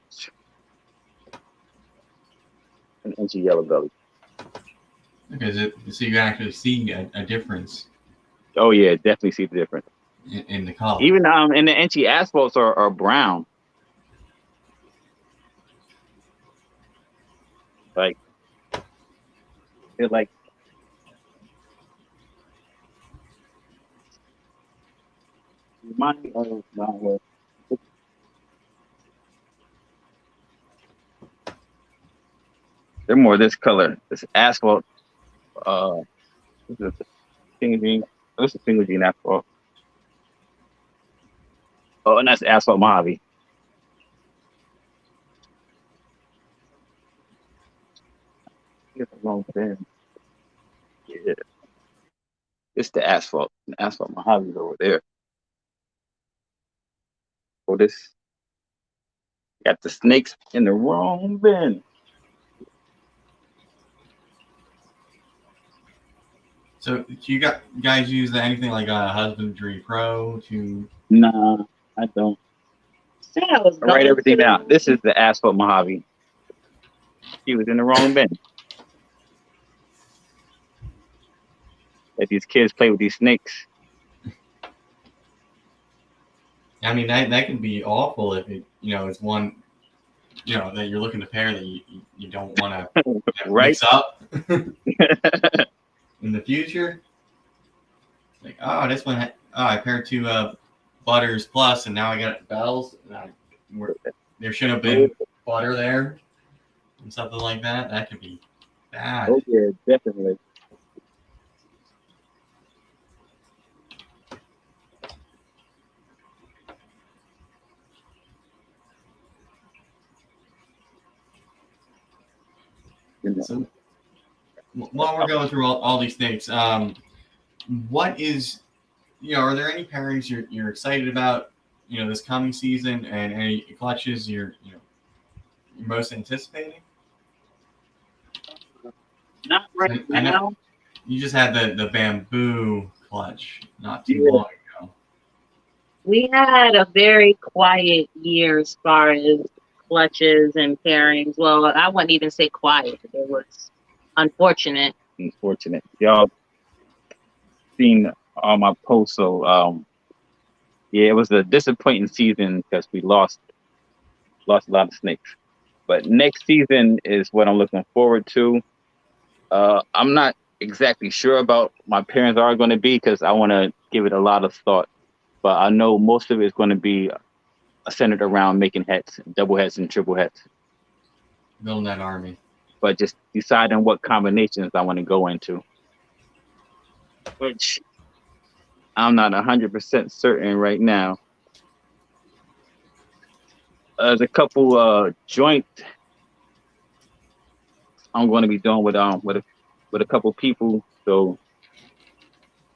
Speaker 3: and Enchi yellow belly.
Speaker 2: Okay, so you actually see a difference.
Speaker 3: Oh yeah, definitely see the difference
Speaker 2: in the color.
Speaker 3: Even and the Enchi asphalts are brown. Like they're like remind me of they're more this color. This asphalt. This is a single gene. This is a single gene asphalt. Oh, and that's asphalt Mojave. It's a long bend. Yeah. It's the asphalt. The asphalt Mojave is over there. Oh, this got the snakes in the wrong bin.
Speaker 2: So do you guys use anything like a Husbandry Pro to?
Speaker 3: Nah, I don't. I write everything down. This is the asphalt Mojave. He was in the wrong bin. Let these kids play with these snakes.
Speaker 2: I mean, that could be awful if it's one, that you're looking to pair that you don't want to
Speaker 3: right?
Speaker 2: mix up. in the future, like, oh, this one, I paired two Butters Plus, and now I got Bells. There should have been butter there, and something like that. That could be bad.
Speaker 3: Oh yeah, definitely.
Speaker 2: So, while we're going through all these things, what is, are there any pairings you're excited about, this coming season, and any clutches you're most anticipating?
Speaker 4: Not right now.
Speaker 2: You just had the bamboo clutch not too long ago.
Speaker 4: We had a very quiet year as far as clutches and pairings. Well, I wouldn't even say quiet. It was unfortunate.
Speaker 3: Y'all seen all my posts, so yeah, it was a disappointing season because we lost a lot of snakes. But next season is what I'm looking forward to. I'm not exactly sure about my parents are going to be because I want to give it a lot of thought. But I know most of it is going to be centered around making hets, double hets and triple hets.
Speaker 2: Building that army.
Speaker 3: But just deciding what combinations I want to go into, which I'm not 100% certain right now. There's a couple joint I'm going to be doing with a couple people. So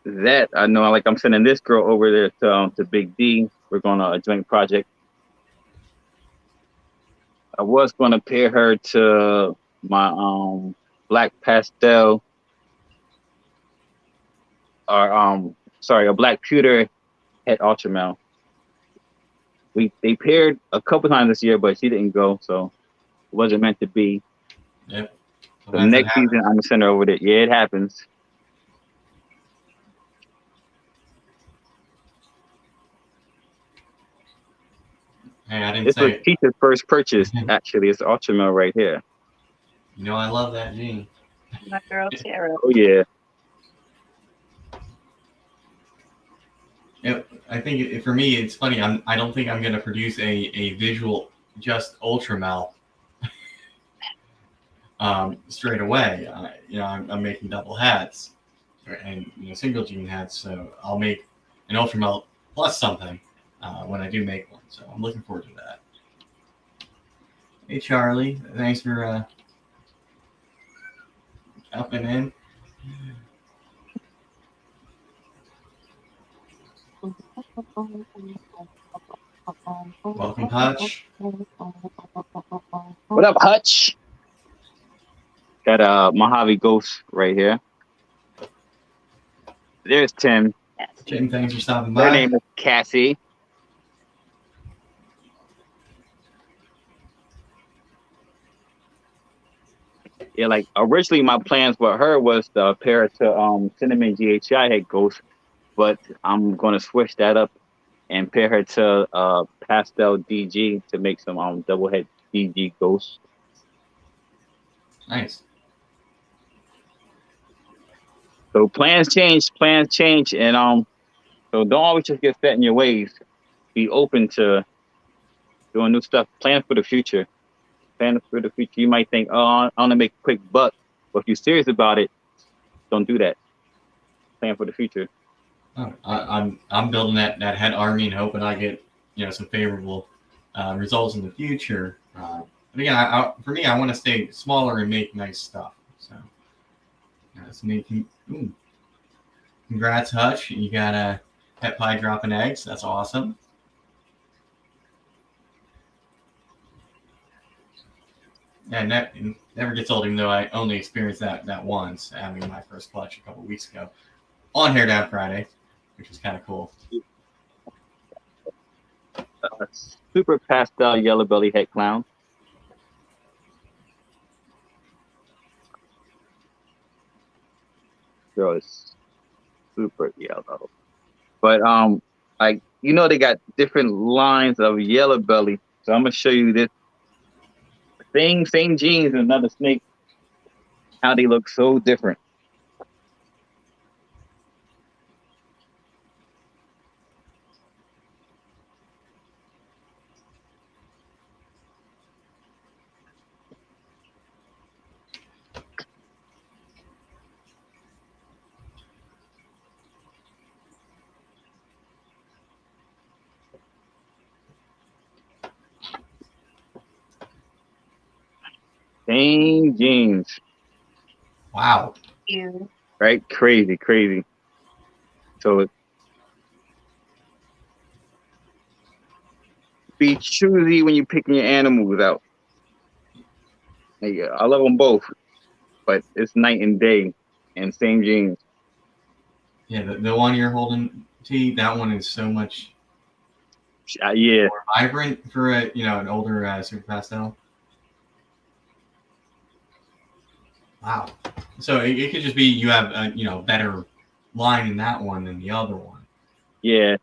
Speaker 3: that I know, like, I'm sending this girl over there to Big D. We're going to a joint project. I was going to pair her to my black pastel, or a black pewter het ultramel. They paired a couple times this year, but she didn't go, so it wasn't meant to be.
Speaker 2: Yep.
Speaker 3: So next season, I'm gonna send her over there. Yeah, it happens.
Speaker 2: Hey, I didn't
Speaker 3: this
Speaker 2: say
Speaker 3: was Peter's first purchase. Actually, it's ultramel right here.
Speaker 2: I love that gene.
Speaker 4: My girl Tara.
Speaker 3: Oh yeah.
Speaker 2: I think for me, it's funny. I don't think I'm going to produce a visual just ultramel straight away. I'm making double hats and single gene hats, so I'll make an ultramel plus something when I do make one. So I'm looking forward to that. Hey Charlie, thanks for jumping in. Welcome, Hutch.
Speaker 3: What up, Hutch? Got a Mojave Ghost right here. There's Tim.
Speaker 2: Tim, thanks for stopping by.
Speaker 3: Her name is Cassie. Yeah, like originally my plans with her was to pair it to Cinnamon GHI head Ghost, but I'm gonna switch that up and pair her to Pastel DG to make some double head DG Ghosts.
Speaker 2: Nice.
Speaker 3: So plans change, and so don't always just get set in your ways. Be open to doing new stuff. Plan for the future. You might think, oh, I want to make a quick buck, but if you're serious about it, don't do that. Plan for the future.
Speaker 2: Oh, I'm building that head army and hoping I get some favorable results in the future. But again, for me, I want to stay smaller and make nice stuff. So that's making. Ooh. Congrats, Hutch! You got a pet pie dropping eggs. That's awesome. Yeah, it never gets old, even though I only experienced that once, having my first clutch a couple weeks ago on Hair Down Friday, which was kind of cool.
Speaker 3: Super pastel yellow belly head clown. Girl is super yellow, but they got different lines of yellow belly. So I'm gonna show you this. Same genes, another snake. How they look so different. Same genes.
Speaker 2: Wow.
Speaker 4: You.
Speaker 3: Right? Crazy. So be choosy when you're picking your animals out. Yeah, I love them both, but it's night and day and same genes.
Speaker 2: Yeah, the one you're holding, T, that one is so much
Speaker 3: Yeah.
Speaker 2: more vibrant for a an older super pastel. Wow. So it could just be you have a better line in that one than the other one.
Speaker 3: Yeah.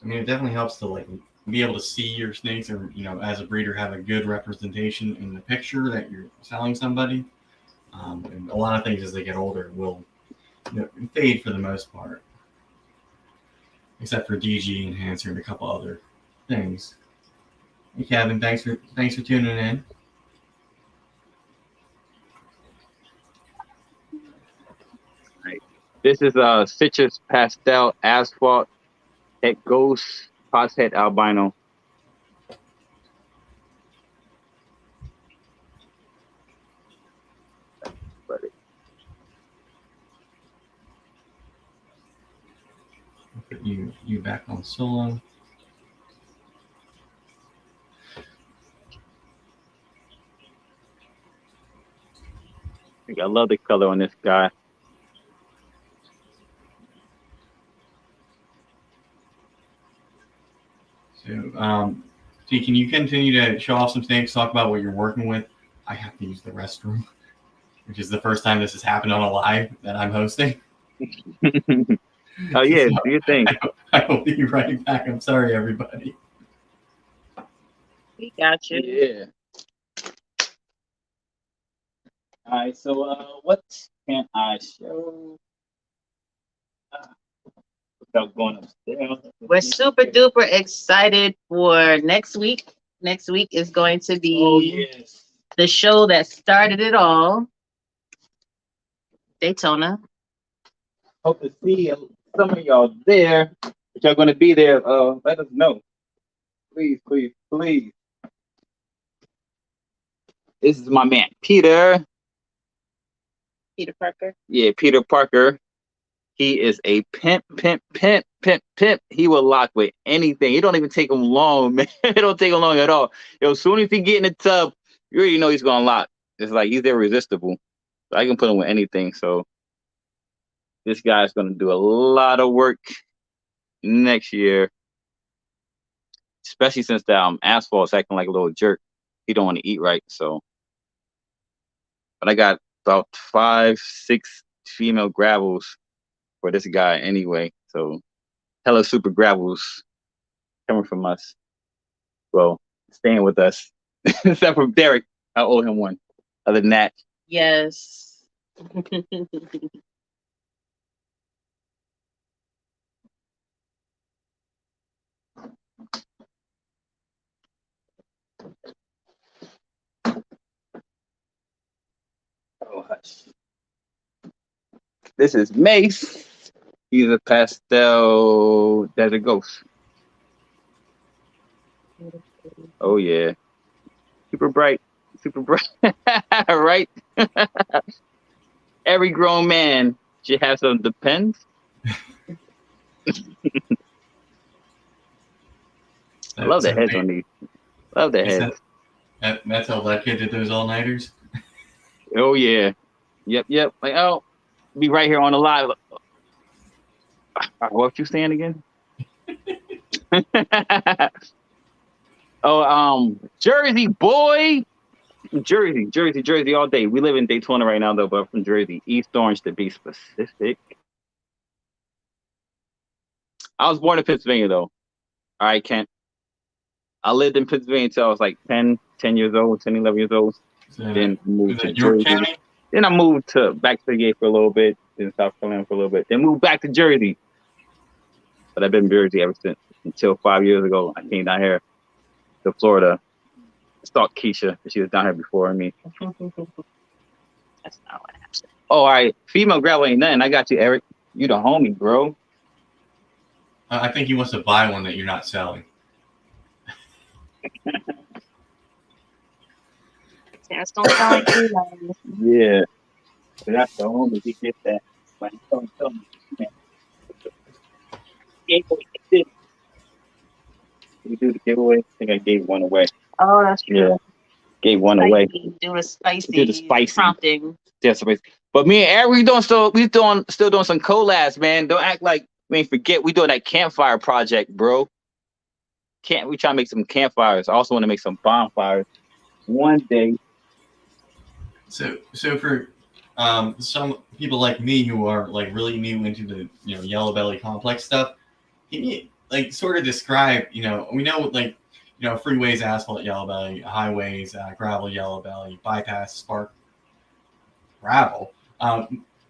Speaker 2: I mean, it definitely helps to like be able to see your snakes, or as a breeder, have a good representation in the picture that you're selling somebody. And a lot of things as they get older will fade for the most part, except for DG enhancer and a couple other things. Hey, Kevin, thanks for tuning in.
Speaker 3: Right. This is citrus pastel asphalt at ghost pothead albino.
Speaker 2: I'll put you back on solo.
Speaker 3: I love the color on this guy.
Speaker 2: So, T, can you continue to show off some snakes, talk about what you're working with? I have to use the restroom, which is the first time this has happened on a live that I'm hosting.
Speaker 3: Oh yeah, do your thing.
Speaker 2: I will be right back. I'm sorry, everybody.
Speaker 4: We got you.
Speaker 3: Yeah. All right. So, what can I show? Without going upstairs.
Speaker 4: We're super duper excited for next week. Next week is going to be the show that started it all, Daytona.
Speaker 3: Hope to see some of y'all there. If y'all going to be there, let us know. Please. This is my man, Peter.
Speaker 4: Peter Parker.
Speaker 3: Yeah, Peter Parker. He is a pimp. He will lock with anything. It don't even take him long, man. It don't take him long at all. As soon as he get in the tub, you already know he's gonna lock. It's like he's irresistible. So I can put him with anything. So this guy's gonna do a lot of work next year, especially since the asphalt's acting like a little jerk. He don't want to eat right. So, but I got about 5, 6 female gravels for this guy anyway. So hella super gravels coming from us. Well, staying with us. Except for Derek. I owe him one. Other than that.
Speaker 4: Yes.
Speaker 3: Oh, hush. This is Mace. He's a pastel desert ghost. Oh yeah. Super bright. Right? Every grown man should have some Depends. I love the heads on these. Love the heads.
Speaker 2: That's how that kid did those all-nighters?
Speaker 3: Oh yeah. Yep. Like, oh, be right here on the live. What you saying again? Oh, Jersey boy. Jersey all day. We live in Daytona right now though, but I'm from Jersey. East Orange to be specific. I was born in Pennsylvania though. All right, Kent. I lived in Pennsylvania until I was like 10 years old, 10, 11 years old.
Speaker 2: So,
Speaker 3: Then moved to
Speaker 2: York
Speaker 3: Jersey.
Speaker 2: County?
Speaker 3: Then I moved back to the gate for a little bit, then South Carolina for a little bit. Then moved back to Jersey. But I've been in Jersey ever since. Until 5 years ago, I came down here to Florida. Stalked Keisha. She was down here before me.
Speaker 4: That's not what happened.
Speaker 3: Oh, all right. Female gravel ain't nothing. I got you, Eric. You the homie, bro.
Speaker 2: I think he wants to buy one that you're not selling.
Speaker 4: Terrence don't sound like you guys.
Speaker 3: Yeah. So that's the only he get that. But he told me, man, we do the giveaway. I think I gave one away.
Speaker 4: Oh, that's true.
Speaker 3: Yeah. Gave one away.
Speaker 4: Do the spicy.
Speaker 3: Do the spicy
Speaker 4: prompting.
Speaker 3: Yeah, spicy. But me and Eric, still doing some collabs, man. Don't act like we ain't forget. We doing that campfire project, bro. We try to make some campfires. I also want to make some bonfires one day.
Speaker 2: So for some people like me who are like really new into the yellow belly complex stuff, can you like sort of describe, we know like freeways, asphalt yellow belly, highways, gravel yellow belly, bypass, spark, gravel.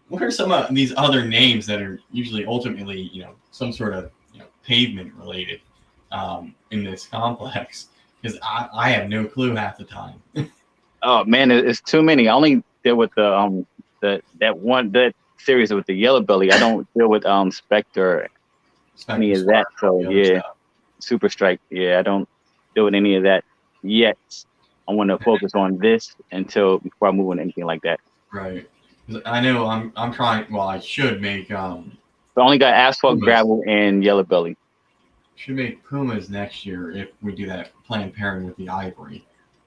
Speaker 2: What are some of these other names that are usually ultimately some sort of pavement related in this complex? Because I have no clue half the time.
Speaker 3: Oh man, it's too many. I only deal with that series with the yellow belly. I don't deal with Spectre any of that. So yeah, Super Strike. Yeah, I don't deal with any of that yet. I want to focus on this before I move on anything like that.
Speaker 2: Right. I know I'm trying. Well, I should make.
Speaker 3: So I only got asphalt, Pumas, gravel, and yellow belly.
Speaker 2: Should make Pumas next year if we do that planned pairing with the ivory.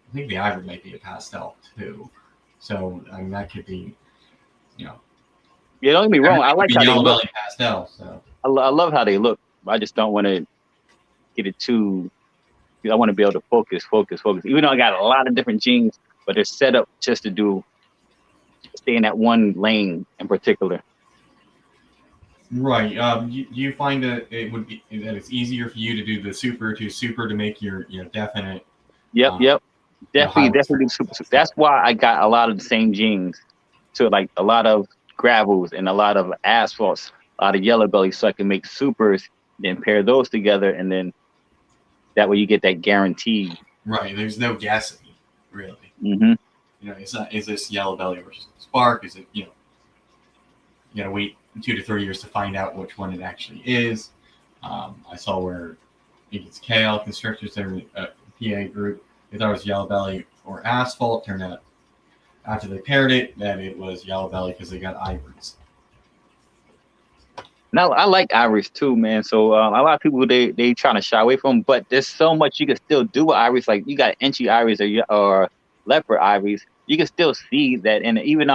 Speaker 2: I think the ivory might be a pastel too. So I mean that could be,
Speaker 3: Yeah, don't get me wrong. I like how they look.
Speaker 2: Pastel. So
Speaker 3: I love how they look. I just don't want to get it too. I want to be able to focus. Even though I got a lot of different jeans, but they're set up just to stay in that one lane in particular.
Speaker 2: Right. You find that it's easier for you to do the super to make your definite.
Speaker 3: Yep. Definitely do super. That's why I got a lot of the same jeans, so like a lot of gravels and a lot of asphalts, a lot of yellow belly, so I can make supers, then pair those together, and then that way you get that guaranteed.
Speaker 2: Right. There's no guessing, really.
Speaker 3: Mm-hmm.
Speaker 2: It's not. Is this yellow belly versus spark? Is it you gotta wait 2 to 3 years to find out which one it actually is. I saw where it's KL Constrictors, their PA group. They thought it was yellow belly or asphalt. Turned out after they paired it that it was yellow belly because they got ivories.
Speaker 3: Now I like ivories too, man. So a lot of people they trying to shy away from, but there's so much you can still do with ivories. Like you got inchy ivories or leopard ivories. You can still see that, and even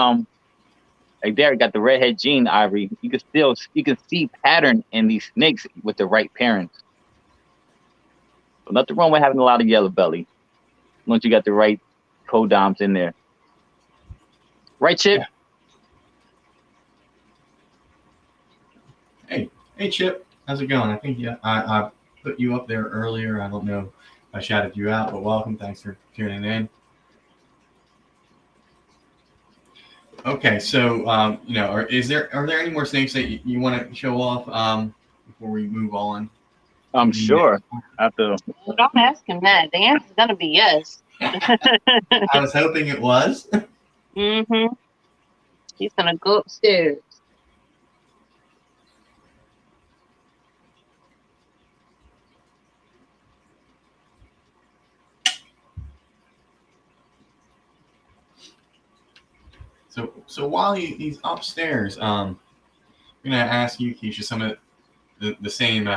Speaker 3: like Derek got the redhead gene ivory. You can see pattern in these snakes with the right pairings. So nothing wrong with having a lot of yellow belly. Once you got the right codoms in there. Right, Chip?
Speaker 2: Yeah. Hey, Chip. How's it going? I think I put you up there earlier. I don't know if I shouted you out, but welcome. Thanks for tuning in. Okay, so are there any more snakes that you want to show off before we move on?
Speaker 3: I'm sure. Don't
Speaker 4: ask him that. The answer's gonna be yes.
Speaker 2: I was hoping it was.
Speaker 4: Mm-hmm. He's gonna go upstairs.
Speaker 2: So while he's upstairs, I'm gonna ask you, Keisha, some of the same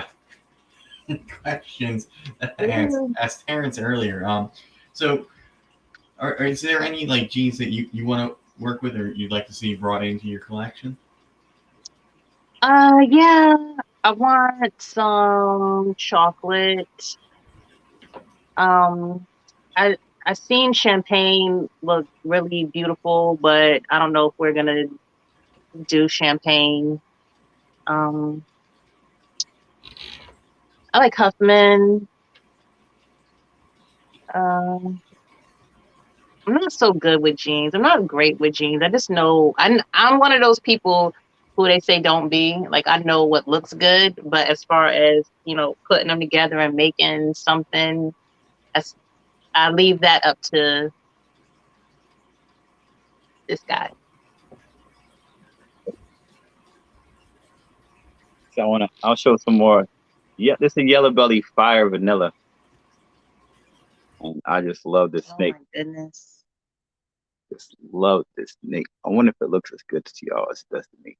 Speaker 2: questions that I asked Terrence earlier. So is there any like genes that you want to work with or you'd like to see brought into your collection?
Speaker 4: Yeah, I want some chocolate. I seen champagne look really beautiful, but I don't know if we're gonna do champagne. I like Huffman. I'm not so good with jeans. I'm not great with jeans. I just know I'm one of those people who they say don't be. Like I know what looks good, but as far as putting them together and making something, I leave that up to this guy.
Speaker 3: So I'll show some more. Yeah, this is yellow belly fire vanilla. And I just love this snake.
Speaker 4: Oh my goodness.
Speaker 3: just love this snake. I wonder if it looks as good to y'all as it does to me.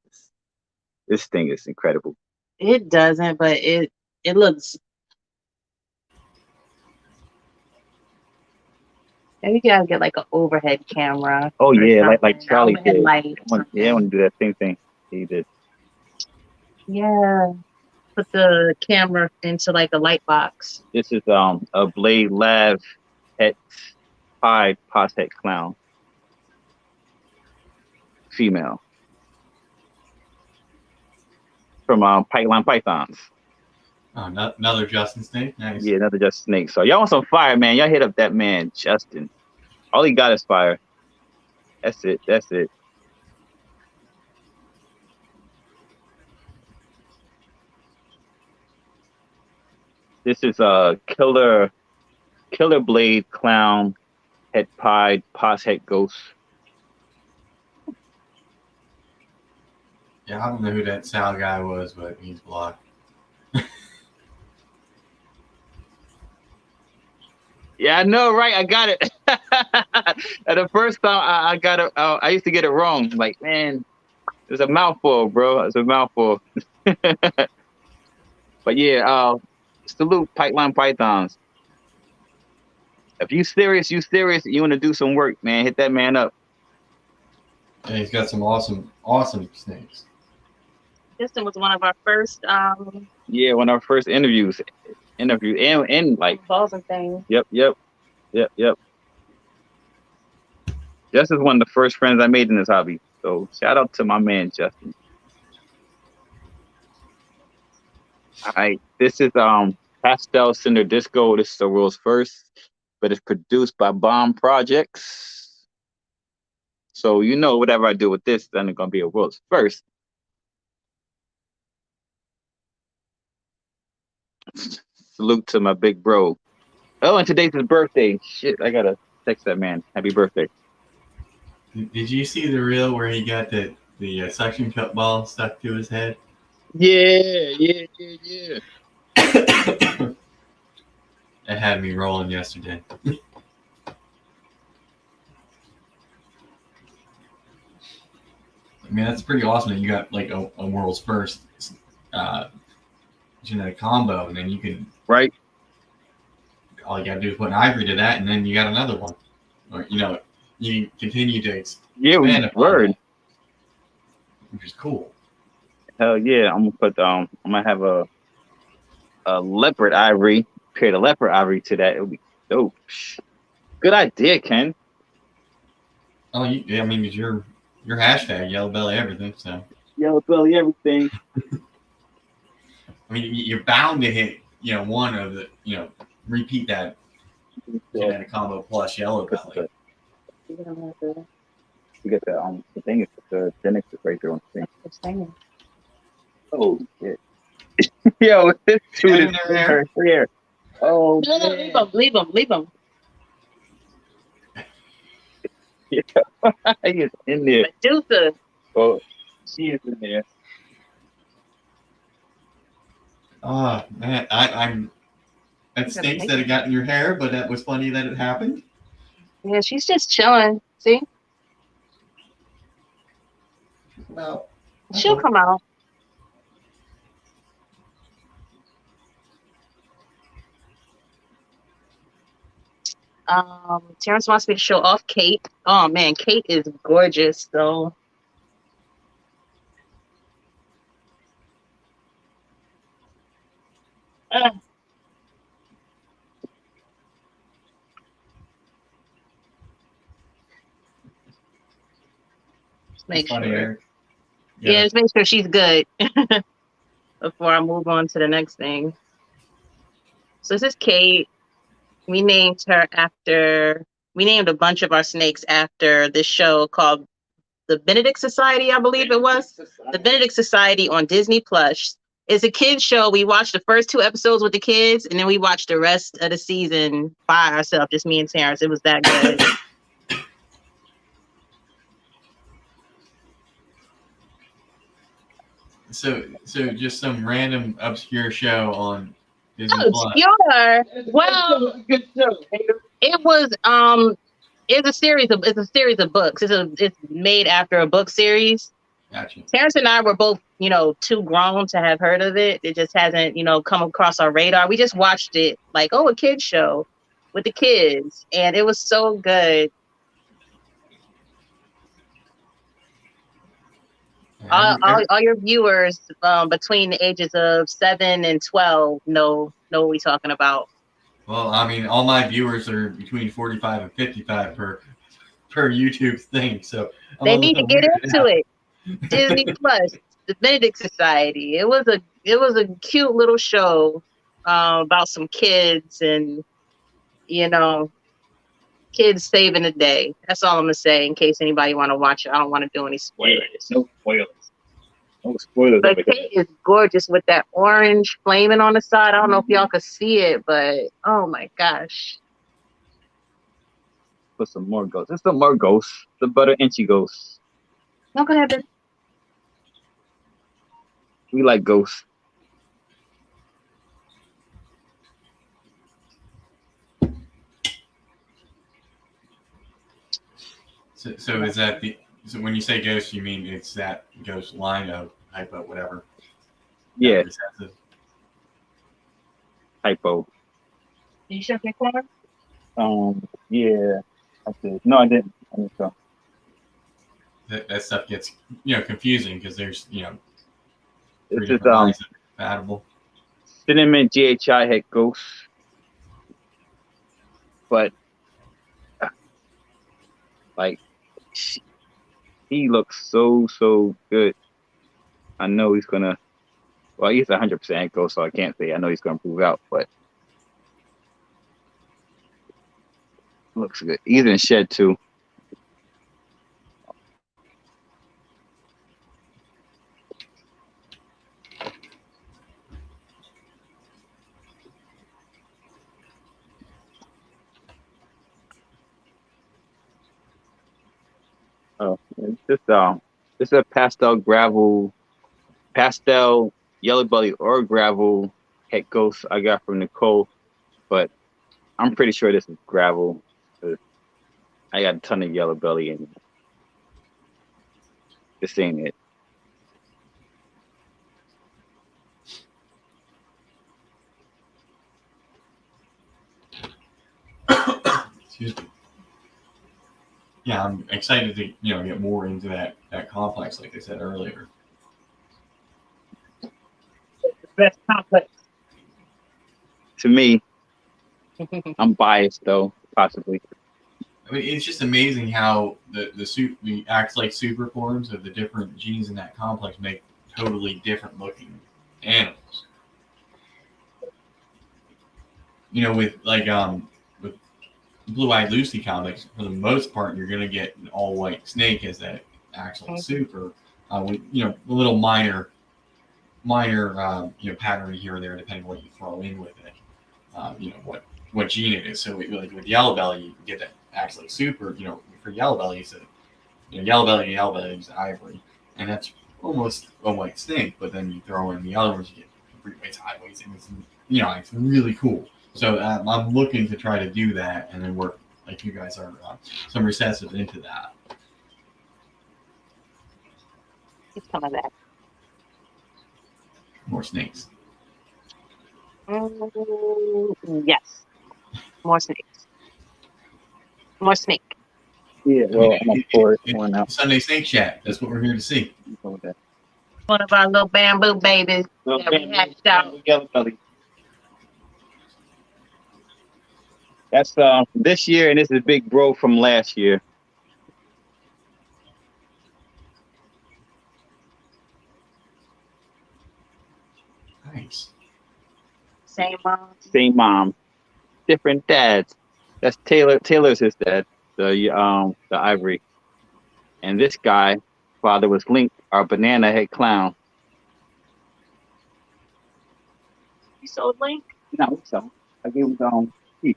Speaker 3: This thing is incredible.
Speaker 4: It doesn't, but it looks. Maybe you gotta get like an overhead camera.
Speaker 3: Oh yeah, like Charlie did.
Speaker 4: Light
Speaker 3: Yeah, I want to do that same thing he did.
Speaker 4: Yeah, put the camera into like a light box.
Speaker 3: This is a Blade Lab Het Pied Poshet Clown. Female. From ballpythons.
Speaker 2: Oh, another Justin snake. Nice.
Speaker 3: Yeah, another Justin snake. So y'all want some fire, man? Y'all hit up that man, Justin. All he got is fire. That's it. That's it. This is a killer blade clown Het Pied Poshet ghost.
Speaker 2: Yeah, I don't know who that Sal guy was, but he's blocked.
Speaker 3: Yeah, I know, right? I got it. At the first time, I got it. I used to get it wrong. Like, man, it's a mouthful, bro. It's a mouthful. But yeah, salute Pipeline Pythons. If you serious, you want to do some work, man, hit that man up.
Speaker 2: Yeah, he's got some awesome snakes.
Speaker 4: Justin was one of our first
Speaker 3: Yeah, one of our first interviews and like
Speaker 4: balls and things.
Speaker 3: Yep. Justin's one of the first friends I made in this hobby. So shout out to my man Justin. All right, this is Pastel Cinder Disco. This is the world's first, but it's produced by Bomb Projects. So you know, whatever I do with this, then it's gonna be a world's first. Salute to my big bro. Oh, and today's his birthday. Shit, I gotta text that man. Happy birthday.
Speaker 2: Did you see the reel where he got the suction cup ball stuck to his head?
Speaker 3: Yeah.
Speaker 2: It had me rolling yesterday. I mean, that's pretty awesome that you got like a world's first genetic combo, and then you can all you gotta do is put an ivory to that, and then you got another one. Or you continue to expand
Speaker 3: word,
Speaker 2: that, which is cool.
Speaker 3: Hell yeah! I'm gonna have a leopard ivory, pair the leopard ivory to that. It'll be dope. Good idea, Ken.
Speaker 2: Oh, I mean, it's your hashtag yellow belly everything. So
Speaker 3: yellow belly everything.
Speaker 2: I mean, you're bound to hit one of the repeat that genetic combo plus yellow belly.
Speaker 3: You get the thing is the genetics is right there on the thing. Oh shit! Yo, this dude is here. Oh,
Speaker 4: no, leave him.
Speaker 3: Yeah, he is in there.
Speaker 4: Medusa.
Speaker 3: Oh, she is in there.
Speaker 2: Oh man, I'm. That stinks that it got in your hair, but that was funny that it happened.
Speaker 4: Yeah, she's just chilling. See?
Speaker 2: Well,
Speaker 4: she'll come out. Terrence wants me to show off Kate. Oh man, Kate is gorgeous though. Just make sure. Yeah, just make sure she's good before I move on to the next thing. So this is Kate. We named a bunch of our snakes after this show called The Benedict Society, I believe it was. The Benedict Society on Disney Plus. It's a kids show. We watched the first 2 episodes with the kids, and then we watched the rest of the season by ourselves, just me and Terrence. It was that good.
Speaker 2: So just some random obscure show on Disney Plus.
Speaker 4: Obscure. Well,
Speaker 3: good show.
Speaker 4: it was It's a series of books. It's made after a book series.
Speaker 2: Gotcha.
Speaker 4: Terrence and I were both, too grown to have heard of it. It just hasn't, come across our radar. We just watched it like, a kid's show with the kids, and it was so good. All your viewers between the ages of 7 and 12 know what we're talking about.
Speaker 2: Well, I mean, all my viewers are between 45 and 55 per YouTube thing, so
Speaker 4: they need to get into it. Disney Plus, the Benedict Society. It was a cute little show about some kids and kids saving the day. That's all I'm gonna say in case anybody want to watch it. I don't want to do any spoilers.
Speaker 3: No spoilers. No spoilers.
Speaker 4: But Kate is gorgeous with that orange flaming on the side. I don't know if y'all could see it, but oh my gosh.
Speaker 3: Put some more ghosts. There's some more ghosts. The butter inchy ghosts.
Speaker 4: No, go ahead, baby.
Speaker 3: We like ghosts.
Speaker 2: So is that so when you say ghost, you mean it's that ghost line of hypo, whatever?
Speaker 3: Yeah. Hypo.
Speaker 4: Did you shut your corner?
Speaker 3: Yeah. I did. No, I didn't. I think so.
Speaker 2: That stuff gets confusing because there's
Speaker 3: This is
Speaker 2: compatible.
Speaker 3: Cinnamon GHI had ghosts, but like he looks so good. I know he's gonna. Well, he's 100% ghost, so I can't say I know he's gonna prove out, but looks good. He's in shed too. Oh, it's a pastel yellow belly or gravel head ghost I got from Nicole, but I'm pretty sure this is gravel. I got a ton of yellow belly in this ain't it.
Speaker 2: Excuse me. Yeah, I'm excited to get more into that complex, like I said earlier.
Speaker 4: The best complex.
Speaker 3: To me, I'm biased though, possibly.
Speaker 2: I mean, it's just amazing how the acts like super forms of the different genes in that complex make totally different looking animals. With with Blue-Eyed Lucy comics, for the most part, you're gonna get an all-white snake as that actual super, with a little minor pattern here or there depending on what you throw in with it. What gene it is. So like with yellow belly, you get that actually super. For yellow belly, so yellow belly is ivory, and that's almost a white snake. But then you throw in the other ones, you get three whites, highways, and it's really cool. So I'm looking to try to do that, and then work like you guys are some recessive into that.
Speaker 4: It's some of that.
Speaker 2: More snakes.
Speaker 4: Yes. More snakes. More snake.
Speaker 3: Yeah, well, I'm up for it. One now.
Speaker 2: Sunday Snake Chat. That's what we're here to see.
Speaker 4: One of our little bamboo babies that we hatched out.
Speaker 3: Yellow belly. That's this year, and this is Big Bro from last year.
Speaker 2: Nice.
Speaker 4: Same mom.
Speaker 3: Same mom, different dads. That's Taylor. Taylor's his dad, the ivory, and this guy father was Link, our banana head clown.
Speaker 4: You sold Link?
Speaker 3: No, so I gave him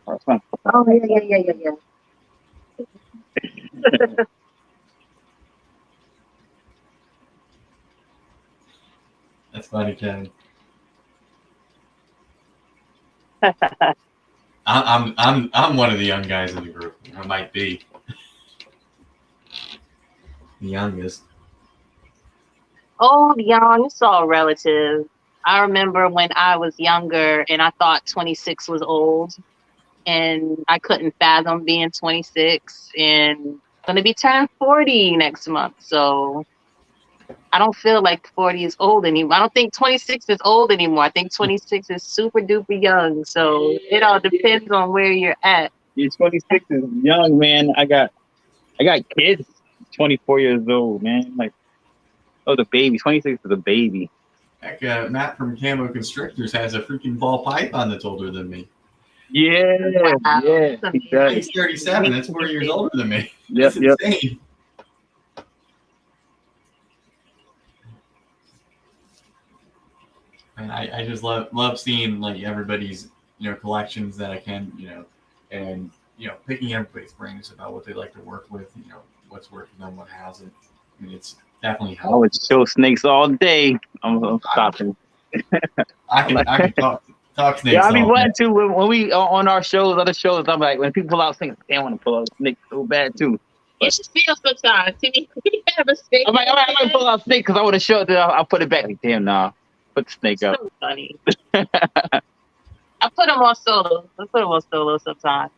Speaker 3: or something.
Speaker 4: Oh yeah.
Speaker 2: That's funny, Kevin. I'm one of the young guys in the group. I might be. The youngest.
Speaker 4: Old, young, it's all relative. I remember when I was younger and I thought 26 was old, and I couldn't fathom being 26, and going to be turned 40 next month. So I don't feel like 40 is old anymore. I don't think 26 is old anymore. I think 26 is super duper young. So it all depends on where you're at.
Speaker 3: Yeah, 26 is young, man. I got kids 24 years old, man. Like, oh, the baby. 26 is a baby.
Speaker 2: Heck, Matt from Camo Constrictors has a freaking ball python that's older than me.
Speaker 3: Yeah,
Speaker 4: Wow.
Speaker 3: yeah. He does.
Speaker 2: He's 37. That's 4 years older than me.
Speaker 3: Yep,
Speaker 2: That's
Speaker 3: yep.
Speaker 2: insane. And I just love seeing like everybody's collections that I can and picking everybody's brains about what they like to work with, what's working on what hasn't. I mean, it's definitely
Speaker 3: I
Speaker 2: helpful.
Speaker 3: would show snakes all day. I'm stopping.
Speaker 2: I can talk snakes.
Speaker 3: Yeah, I mean,
Speaker 2: all
Speaker 3: one
Speaker 2: day.
Speaker 3: too. When we on our shows, other shows, I'm like, when people pull out snakes, they want to pull out snakes so bad too.
Speaker 4: You should feel sometimes. See, we have a snake.
Speaker 3: I'm like, all right, I'm gonna pull out snake because I want to show it. Then I'll put it back. Like, damn, nah, put the snake up.
Speaker 4: So funny. I put them on solo sometimes.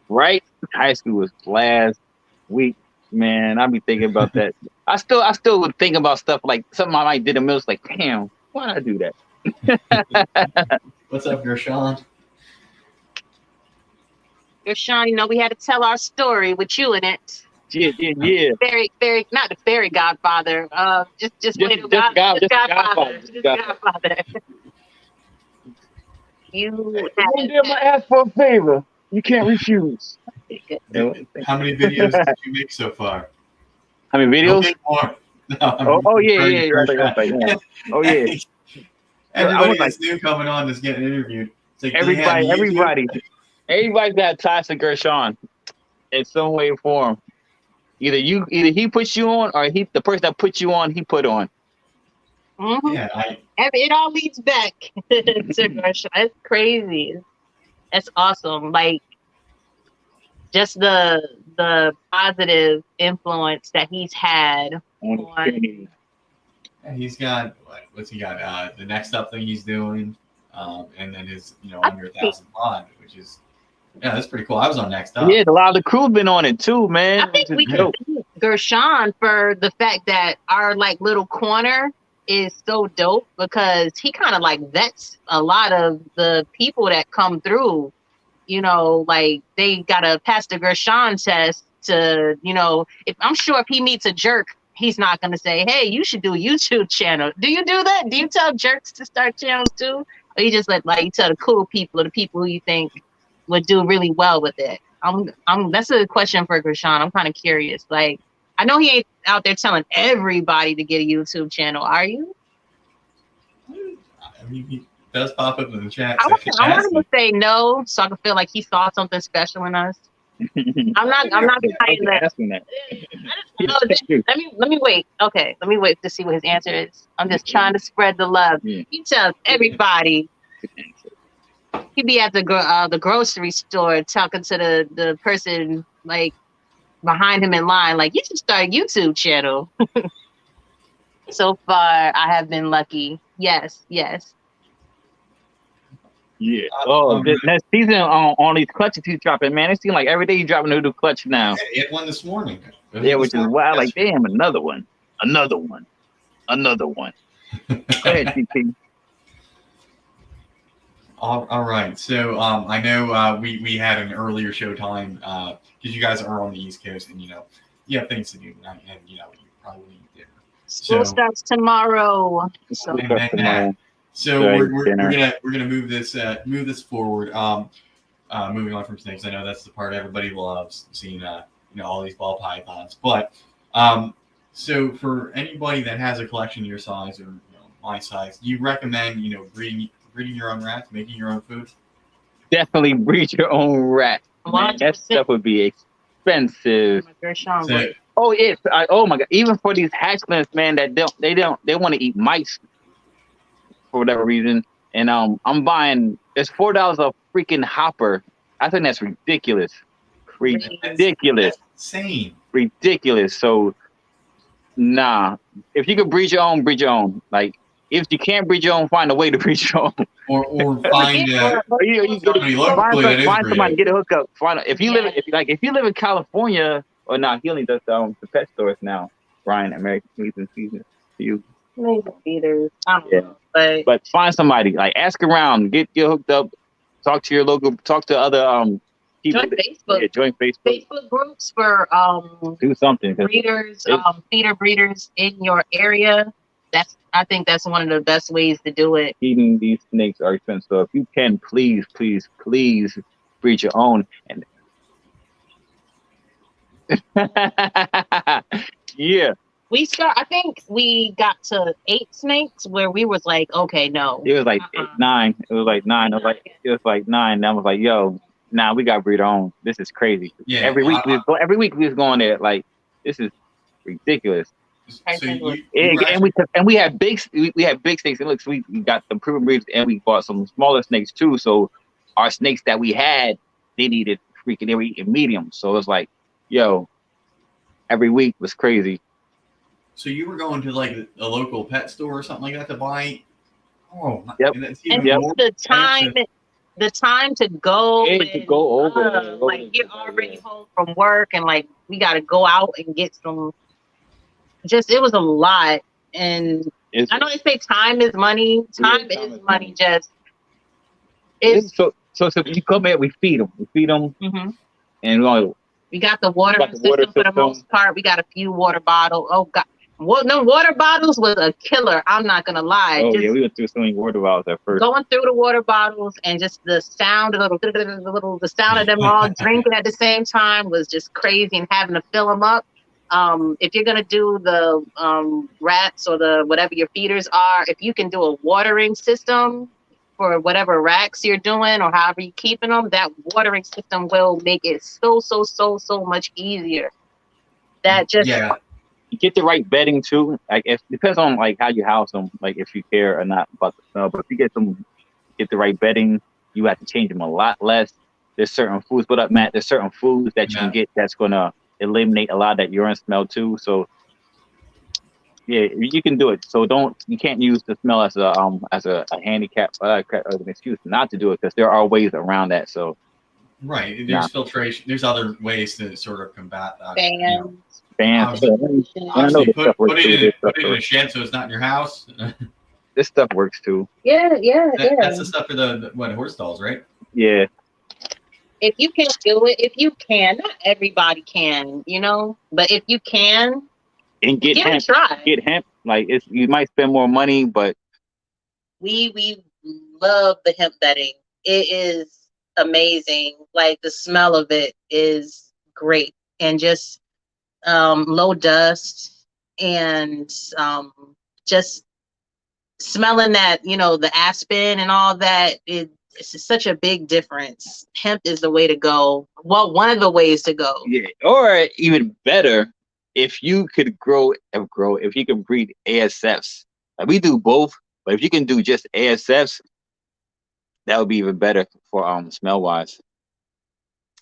Speaker 3: Right? High school was last week, man. I be thinking about that. I still would think about stuff like something I might did in middle school. Like, damn, why did I do that?
Speaker 2: What's up, Gershon?
Speaker 4: Gershon, we had to tell our story with you in it.
Speaker 3: Yeah.
Speaker 4: Very, not the fairy godfather. Just Godfather. You
Speaker 3: I'm gonna ask for a favor. You can't refuse.
Speaker 2: How many videos did you make so far?
Speaker 3: How many videos?
Speaker 2: Don't make more. No,
Speaker 3: Oh yeah. Oh yeah.
Speaker 2: Everybody that's new coming on is getting interviewed. It's like,
Speaker 3: everybody's got ties to Gershon in some way or form. Either he puts you on, or the person that put you on, he put on.
Speaker 4: Mm-hmm.
Speaker 2: Yeah,
Speaker 4: it all leads back to Gershon. It's crazy. That's awesome. Like, just the positive influence that he's had on.
Speaker 2: He's got what's he got? The next up thing he's doing, and then his under 1,000 pod, which is that's pretty cool. I was on next up.
Speaker 3: Yeah, a lot of the crew's been on it too, man.
Speaker 4: I think we can thank Gershon for the fact that our little corner is so dope, because he kind of vets a lot of the people that come through. They gotta pass the Gershon test to, if I'm sure if he meets a jerk, he's not gonna say, hey, you should do a YouTube channel. Do you do that? Do you tell jerks to start channels too? Or you just you tell the cool people, or the people who you think would do really well with it? That's a question for Gershon. I'm kind of curious. I know he ain't out there telling everybody to get a YouTube channel. Are you?
Speaker 2: I mean, he does pop up in the chat.
Speaker 4: I want him to say no, so I can feel like he saw something special in us. I'm not denying that. Let me wait. Okay, let me wait to see what his answer is. I'm just trying to spread the love. He tells everybody. He be at the grocery store talking to the person behind him in line, you should start a YouTube channel. So far, I have been lucky. Yes.
Speaker 3: Yeah. Oh, next season on these clutches he's dropping, man. It seems like every day he's dropping a new clutch now.
Speaker 2: Yeah, he had one this morning.
Speaker 3: Yeah, which is wild. Like, damn, another one. Go ahead, TP.
Speaker 2: All right. So I know we had an earlier show time because you guys are on the East Coast, and you have things to do, and you probably need dinner.
Speaker 4: School starts tomorrow.
Speaker 2: So we're gonna move this forward. Moving on from snakes, I know that's the part everybody loves, seeing all these ball pythons. But so for anybody that has a collection your size or my size, do you recommend breeding your own rats, making your own food?
Speaker 3: Definitely breed your own rat. That stuff would be expensive. Oh my god! Even for these hatchlings, man, they want to eat mice for whatever reason. And I'm buying. It's $4 a freaking hopper. I think that's ridiculous. Ridiculous.
Speaker 2: That's insane.
Speaker 3: ridiculous. So nah, if you could breed your own, breed your own. Like if you can't breed your own, find a way to breed your own.
Speaker 2: Or find somebody locally that is
Speaker 3: find somebody,
Speaker 2: breeding.
Speaker 3: get a hookup. If you live in California, or not, he only does the pet stores now. Brian, American Season to you.
Speaker 4: Maybe feeders. I don't know.
Speaker 3: But find somebody, like ask around, get hooked up, talk to your local, talk to other people.
Speaker 4: Join Facebook.
Speaker 3: Yeah, join Facebook.
Speaker 4: Facebook groups for
Speaker 3: do something.
Speaker 4: Breeders, feeder breeders in your area. I think that's one of the best ways to do it.
Speaker 3: Feeding these snakes are expensive. So if you can, please breed your own. And yeah.
Speaker 4: I think we got to 8 snakes where we was like, okay, no.
Speaker 3: It was like 9. It was like 9. It was like 9. And I was like, yo, nah, we got to breed our own. This is crazy.
Speaker 2: Yeah.
Speaker 3: Every week we was going there. Like, this is ridiculous.
Speaker 2: So
Speaker 3: we had big snakes. And look, so we got some proven breeds, and we bought some smaller snakes too. So our snakes that we had, they were eating medium. So it was like, yo, every week was crazy.
Speaker 2: So you were going to like a local pet store or something like that to buy? Oh,
Speaker 3: yep.
Speaker 2: And
Speaker 4: the time to go
Speaker 3: over.
Speaker 4: Like you're already home from work, and like we got to go out and get some. It was a lot, and I know they say time is money. Time is money.
Speaker 3: So you come here, we feed them,
Speaker 4: mm-hmm.
Speaker 3: and
Speaker 4: we got the water system for the most part. We got a few water bottles. Oh God. No, water bottles was a killer. I'm not gonna lie.
Speaker 3: We went through so many water bottles at first.
Speaker 4: Going through the water bottles and just the sound of the sound of them all drinking at the same time was just crazy, and having to fill them up. If you're gonna do the rats or the whatever your feeders are, if you can do a watering system for whatever racks you're doing or however you're keeping them, that watering system will make it so much easier.
Speaker 3: You get the right bedding too. Like it depends on like how you house them, like if you care or not about the smell. But if you get the right bedding, you have to change them a lot less. There's certain foods. What up, Matt? There's certain foods that you can get that's gonna eliminate a lot of that urine smell too. So yeah, you can do it. So you can't use the smell as a handicap or an excuse not to do it, because there are ways around that. So
Speaker 2: right, there's filtration. There's other ways to sort of combat that.
Speaker 3: Fans.
Speaker 2: Obviously, put it in a shed so it's not in your house.
Speaker 3: This stuff works too.
Speaker 4: Yeah.
Speaker 2: That's the stuff for the horse stalls, right?
Speaker 3: Yeah.
Speaker 4: If you can do it, not everybody can, but if you can,
Speaker 3: and get hemp,
Speaker 4: try.
Speaker 3: Get hemp. Like you might spend more money, but
Speaker 4: we love the hemp bedding. It is amazing. Like the smell of it is great, and just low dust, and just smelling that, the aspen and all that. It's such a big difference. Hemp is the way to go. Well, one of the ways to go.
Speaker 3: Yeah, or even better, if you could if you can breed ASFs. Like we do both, but if you can do just ASFs, that would be even better for smell wise.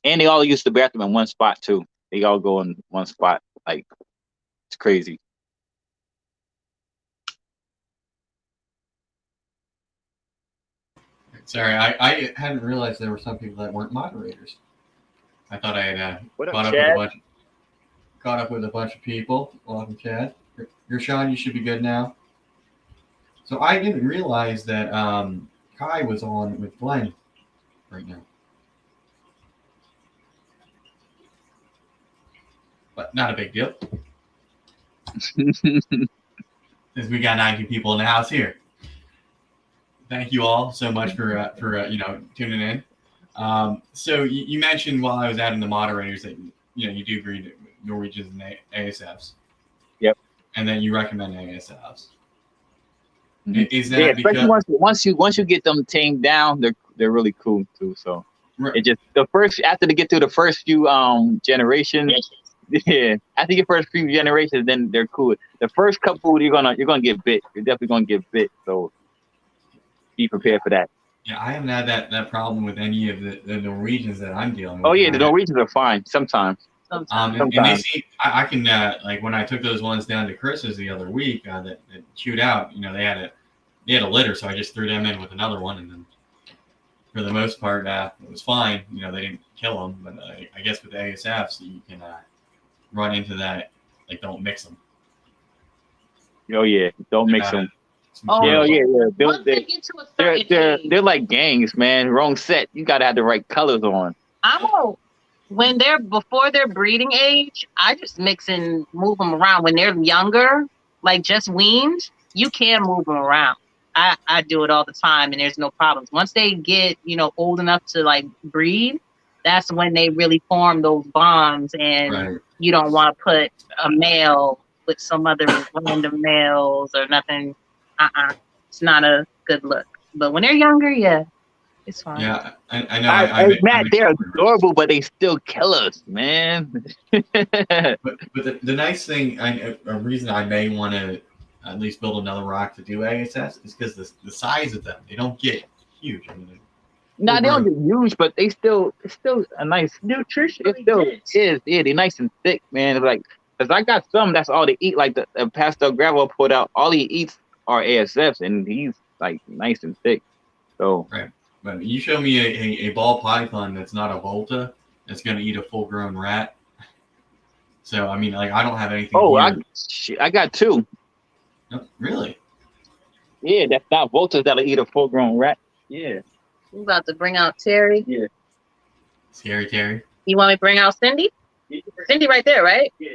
Speaker 3: And they all use the bathroom in one spot too. They all go in one spot. Like it's crazy.
Speaker 2: Sorry, I hadn't realized there were some people that weren't moderators. I thought I had caught up with a bunch of people. Welcome, Chad. You're Sean. You should be good now. So I didn't realize that Kai was on with Glenn right now. But not a big deal. Since we got 90 people in the house here. Thank you all so much for tuning in. So you mentioned while I was adding the moderators that you do breed Norwegians and ASFs.
Speaker 3: Yep.
Speaker 2: And then you recommend ASFs.
Speaker 3: Mm-hmm.
Speaker 2: Is that
Speaker 3: because once you get them tamed down, they're really cool too. So
Speaker 2: right.
Speaker 3: It just after they get through the first few generations. Yeah, after your first few generations, then they're cool. The first couple, you're gonna get bit. You're definitely gonna get bit. So be prepared for that.
Speaker 2: Yeah, I haven't had that problem with any of the Norwegians that I'm dealing with.
Speaker 3: Oh yeah, the Norwegians are fine sometimes.
Speaker 2: And they see, I can like when I took those ones down to Chris's the other week that chewed out, they had a litter, so I just threw them in with another one, and then for the most part it was fine. They didn't kill them, but I guess with the ASFs you can run into that, like don't mix them.
Speaker 3: Oh yeah, don't mix them.
Speaker 4: Oh
Speaker 3: yeah. They're like gangs, man. Wrong set. You gotta have the right colors on.
Speaker 4: When before their breeding age, I just mix and move them around. When they're younger, like just weaned, you can move them around. I do it all the time, and there's no problems. Once they get old enough to like breed, that's when they really form those bonds, and you don't want to put a male with some other random males or nothing. It's not a good look. But when they're younger, yeah, it's fine.
Speaker 2: Yeah, I know.
Speaker 3: Matt, they're adorable, but they still kill us, man.
Speaker 2: but the nice thing, a reason I may want to at least build another rock to do ASS is because the size of them, they don't get huge.
Speaker 3: No, they don't get huge, but it's still a nice nutrition. It still is. Yeah, they're nice and thick, man. It's like, because I got some that's all they eat. Like the Pastel Gravel put out, all he eats are ASFs, and he's like nice and thick. So
Speaker 2: right. But you show me a ball python that's not a Volta that's going to eat a full-grown rat. So I mean, like I don't have anything. Oh,
Speaker 3: I got two.
Speaker 2: Oh, really?
Speaker 3: Yeah, that's not Voltas that'll eat a full-grown rat. Yeah.
Speaker 4: You about to bring out Terry?
Speaker 3: Yeah.
Speaker 2: Scary Terry.
Speaker 4: You want me to bring out Cindy? Yeah. Cindy right there, right?
Speaker 3: Yeah.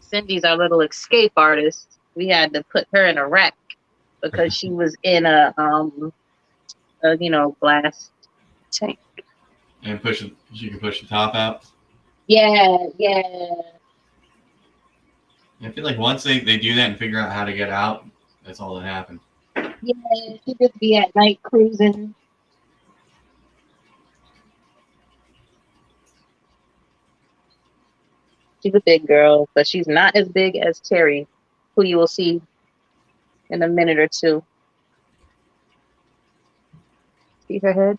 Speaker 4: Cindy's our little escape artist. We had to put her in a rack because she was in a glass tank.
Speaker 2: And she can push the top out.
Speaker 4: Yeah.
Speaker 2: I feel like once they do that and figure out how to get out, that's all that happened.
Speaker 4: Yeah, she just be at night cruising. She's a big girl, but she's not as big as Terry, who you will see in a minute or two. See her head?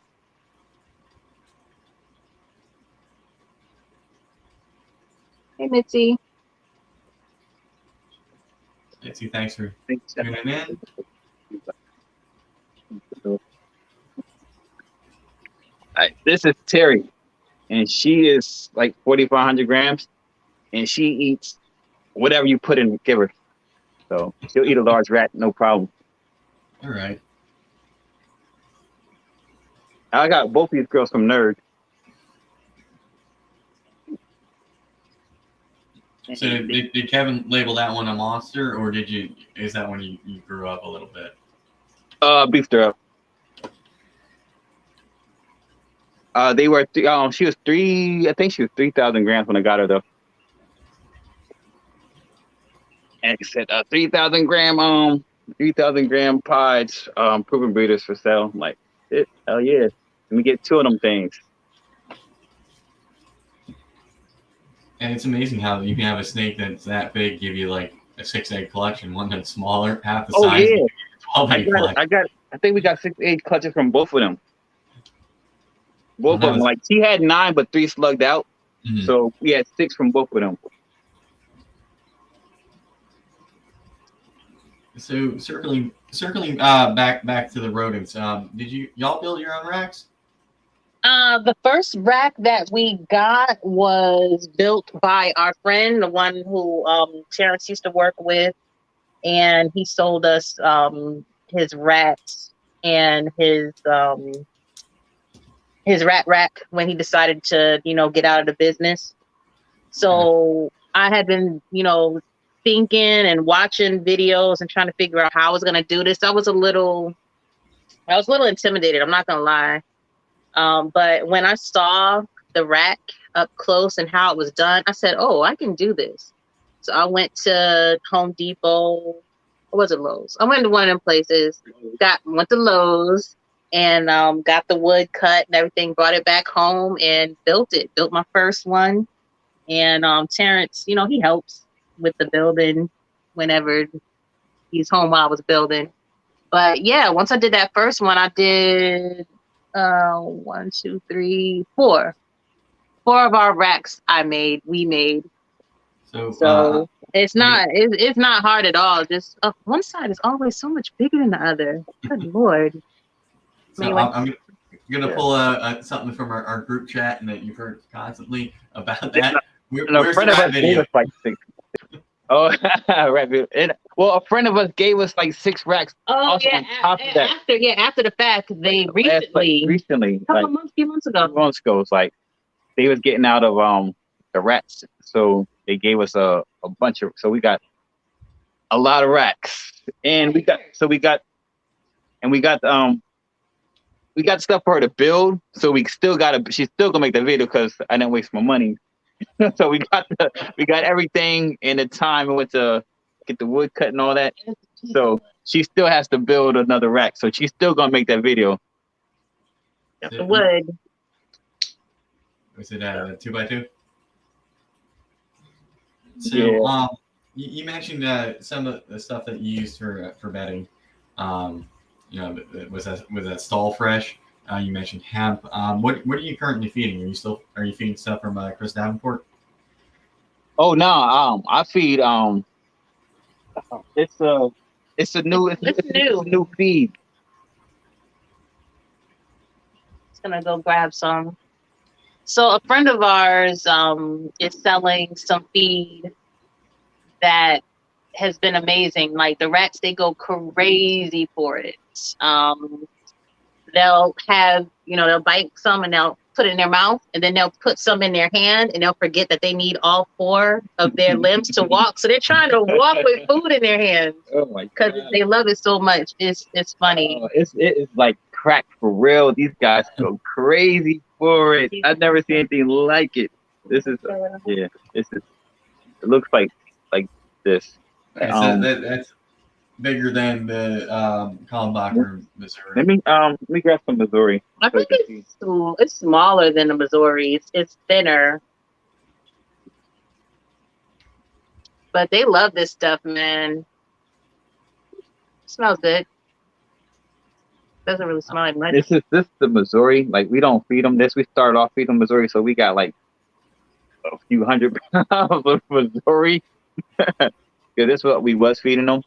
Speaker 4: Hey, Mitzi.
Speaker 2: Mitzi, thanks for tuning in.
Speaker 3: This is Terry, and she is like 4,500 grams, and she eats whatever you put in, give her. So she'll eat a large rat, no problem.
Speaker 2: All right.
Speaker 3: I got both these girls from Nerd.
Speaker 2: So did Kevin label that one a monster, or is that when you grew up a little bit?
Speaker 3: Beefed her up. They were she was I think she was 3,000 grams when I got her though. And I said 3,000 gram pods, proven breeders for sale. I'm like, hell yeah. Let me get two of them things.
Speaker 2: And it's amazing how you can have a snake that's that big give you like a 6-egg collection, one that's smaller, half the size.
Speaker 3: Yeah.
Speaker 2: 12-egg collection.
Speaker 3: I think we got 6 egg clutches from both of them. Both of them. Like she had 9, but 3 slugged out. Mm-hmm. So we had 6 from both of them.
Speaker 2: So circling back to the rodents. Did y'all build your own racks?
Speaker 4: The first rack that we got was built by our friend, the one who Terrence used to work with, and he sold us his rats and his rat rack when he decided to, get out of the business. So I had been, thinking and watching videos and trying to figure out how I was going to do this. I was a little intimidated. I'm not going to lie. But when I saw the rack up close and how it was done, I said, oh, I can do this. So I went to Home Depot. Or was it Lowe's? I went to one of them places, went to Lowe's and got the wood cut and everything, brought it back home and built my first one. And Terrence, he helps with the building whenever he's home while I was building. But yeah, once I did that first one, I did 1, 2, 3, 4. 4 of our racks we made.
Speaker 2: So
Speaker 4: it's not hard at all. Just one side is always so much bigger than the other. Good Lord.
Speaker 2: So I'm gonna pull something from our group chat and that you've heard constantly about that. Where's the rat video?
Speaker 3: Like 6. Oh, right. And, well, a friend of us gave us like 6 racks.
Speaker 4: Oh yeah, on top of that. After the fact, they recently, a couple months, few months ago.
Speaker 3: It's like they was getting out of the rats, so they gave us a bunch of. So we got a lot of racks, and we got stuff for her to build. So we still she's still gonna make the video because I didn't waste my money. So we got everything in the time we went to get the wood cut and all that. So she still has to build another rack. So she's still gonna make that video.
Speaker 4: The wood.
Speaker 2: Was it 2x2? So yeah. You mentioned some of the stuff that you used for bedding. Was that stall fresh? You mentioned hemp. What are you currently feeding? Are you feeding stuff from Chris Davenport?
Speaker 3: Oh no, I feed it's a new feed.
Speaker 4: Just gonna go grab some. So a friend of ours is selling some feed that has been amazing. Like the rats, they go crazy for it. They'll have, they'll bite some and they'll put it in their mouth, and then they'll put some in their hand, and they'll forget that they need all 4 of their limbs to walk. So they're trying to walk with food in their hands.
Speaker 3: Oh my God!
Speaker 4: Because they love it so much. It's funny.
Speaker 3: It is like crack for real. These guys go crazy for it. I've never seen anything like it. This is It looks like this.
Speaker 2: That's bigger than the Kallenbacher Missouri.
Speaker 3: Let me grab some Missouri.
Speaker 4: I think it's smaller than the Missouri. It's thinner. But they love this stuff, man. Smells good. Doesn't really smell like much.
Speaker 3: This is the Missouri. Like, we don't feed them this. We started off feeding Missouri, so we got like a few hundred pounds of Missouri. Because that's what we was feeding them.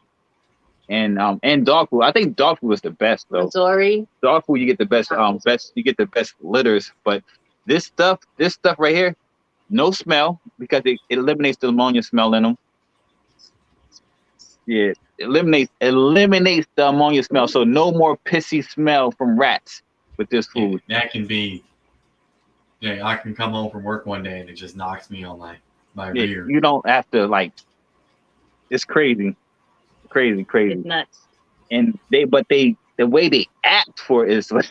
Speaker 3: And dog food. I think dog food was the best though.
Speaker 4: Missouri.
Speaker 3: Dog food, you get the best the best litters. But this stuff right here, no smell because it eliminates the ammonia smell in them. Yeah, eliminates the ammonia smell. So no more pissy smell from rats with this food.
Speaker 2: That can be. Yeah, I can come home from work one day and it just knocks me on my rear.
Speaker 3: You don't have to it's crazy. Crazy.
Speaker 4: It's nuts.
Speaker 3: And the way they act for it is for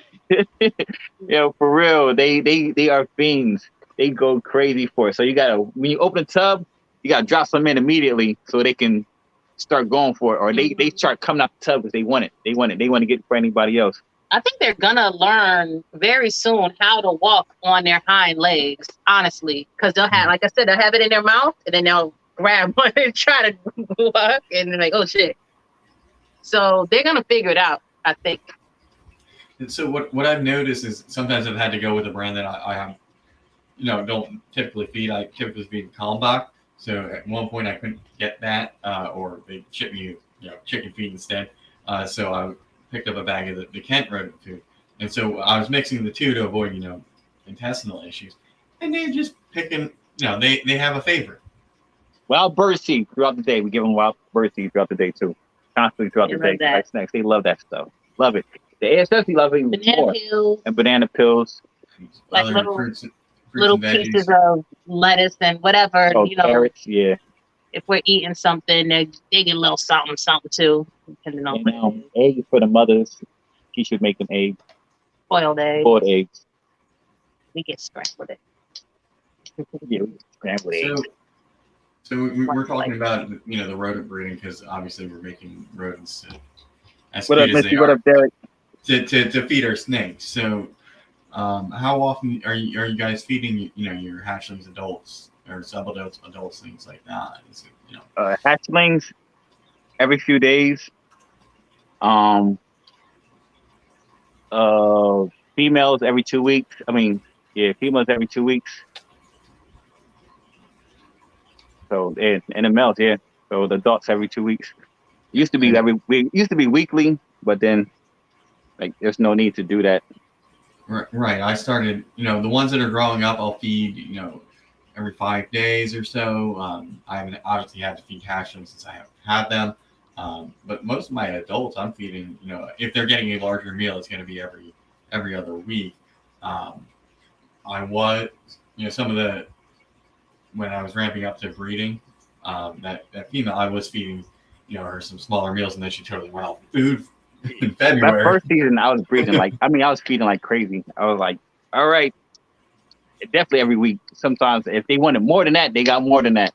Speaker 3: real. They are fiends. They go crazy for it. So when you open the tub, you gotta drop some in immediately so they can start going for it, or they start coming out the tub because they want it. They want to get it for anybody else.
Speaker 4: I think they're gonna learn very soon how to walk on their hind legs, honestly, because they'll have, like I said, they'll have it in their mouth and then they'll grab one and try to walk, and they're like, oh shit. So they're gonna figure it out, I think.
Speaker 2: And so what I've noticed is sometimes I've had to go with a brand that I have, don't typically feed. I typically feed Kalmbach. So at one point I couldn't get that, or they ship me, chicken feed instead. So I picked up a bag of the Kent rodent food, and so I was mixing the two to avoid, intestinal issues. And they're just picking, they have a favorite.
Speaker 3: Wild bird seed throughout the day. We give them wild bird seed throughout the day too, constantly throughout the day. Like snacks, they love that stuff. Love it. They especially love it more.
Speaker 4: Pills.
Speaker 3: And banana pills.
Speaker 4: Like little pieces of lettuce and whatever.
Speaker 3: Carrots. Yeah.
Speaker 4: If we're eating something, they get a little something too. Depending on
Speaker 3: eggs for the mothers. She should make them eggs.
Speaker 4: Boiled
Speaker 3: eggs.
Speaker 4: We get scrambled eggs.
Speaker 3: Yeah, we get scrambled eggs.
Speaker 2: So we're talking about the rodent breeding because obviously we're making rodents as cute as they are to feed our snakes. So how often are you guys feeding your hatchlings, adults or adults, things like that? Is it,
Speaker 3: hatchlings every few days. females every 2 weeks. I mean, yeah, females every 2 weeks. So and the males, yeah. So the adults every 2 weeks. Used to be every week. Used to be weekly, but then like there's no need to do that.
Speaker 2: Right. I started, the ones that are growing up, I'll feed, every 5 days or so. I haven't obviously had to feed hash them since I haven't had them. But most of my adults, I'm feeding, if they're getting a larger meal, it's going to be every other week. I was, some of the, when I was ramping up to breeding, that female, I was feeding, her some smaller meals, and then she totally went off food in February.
Speaker 3: That first season, I was breeding I was feeding like crazy. I was like, all right, definitely every week. Sometimes if they wanted more than that, they got more than that.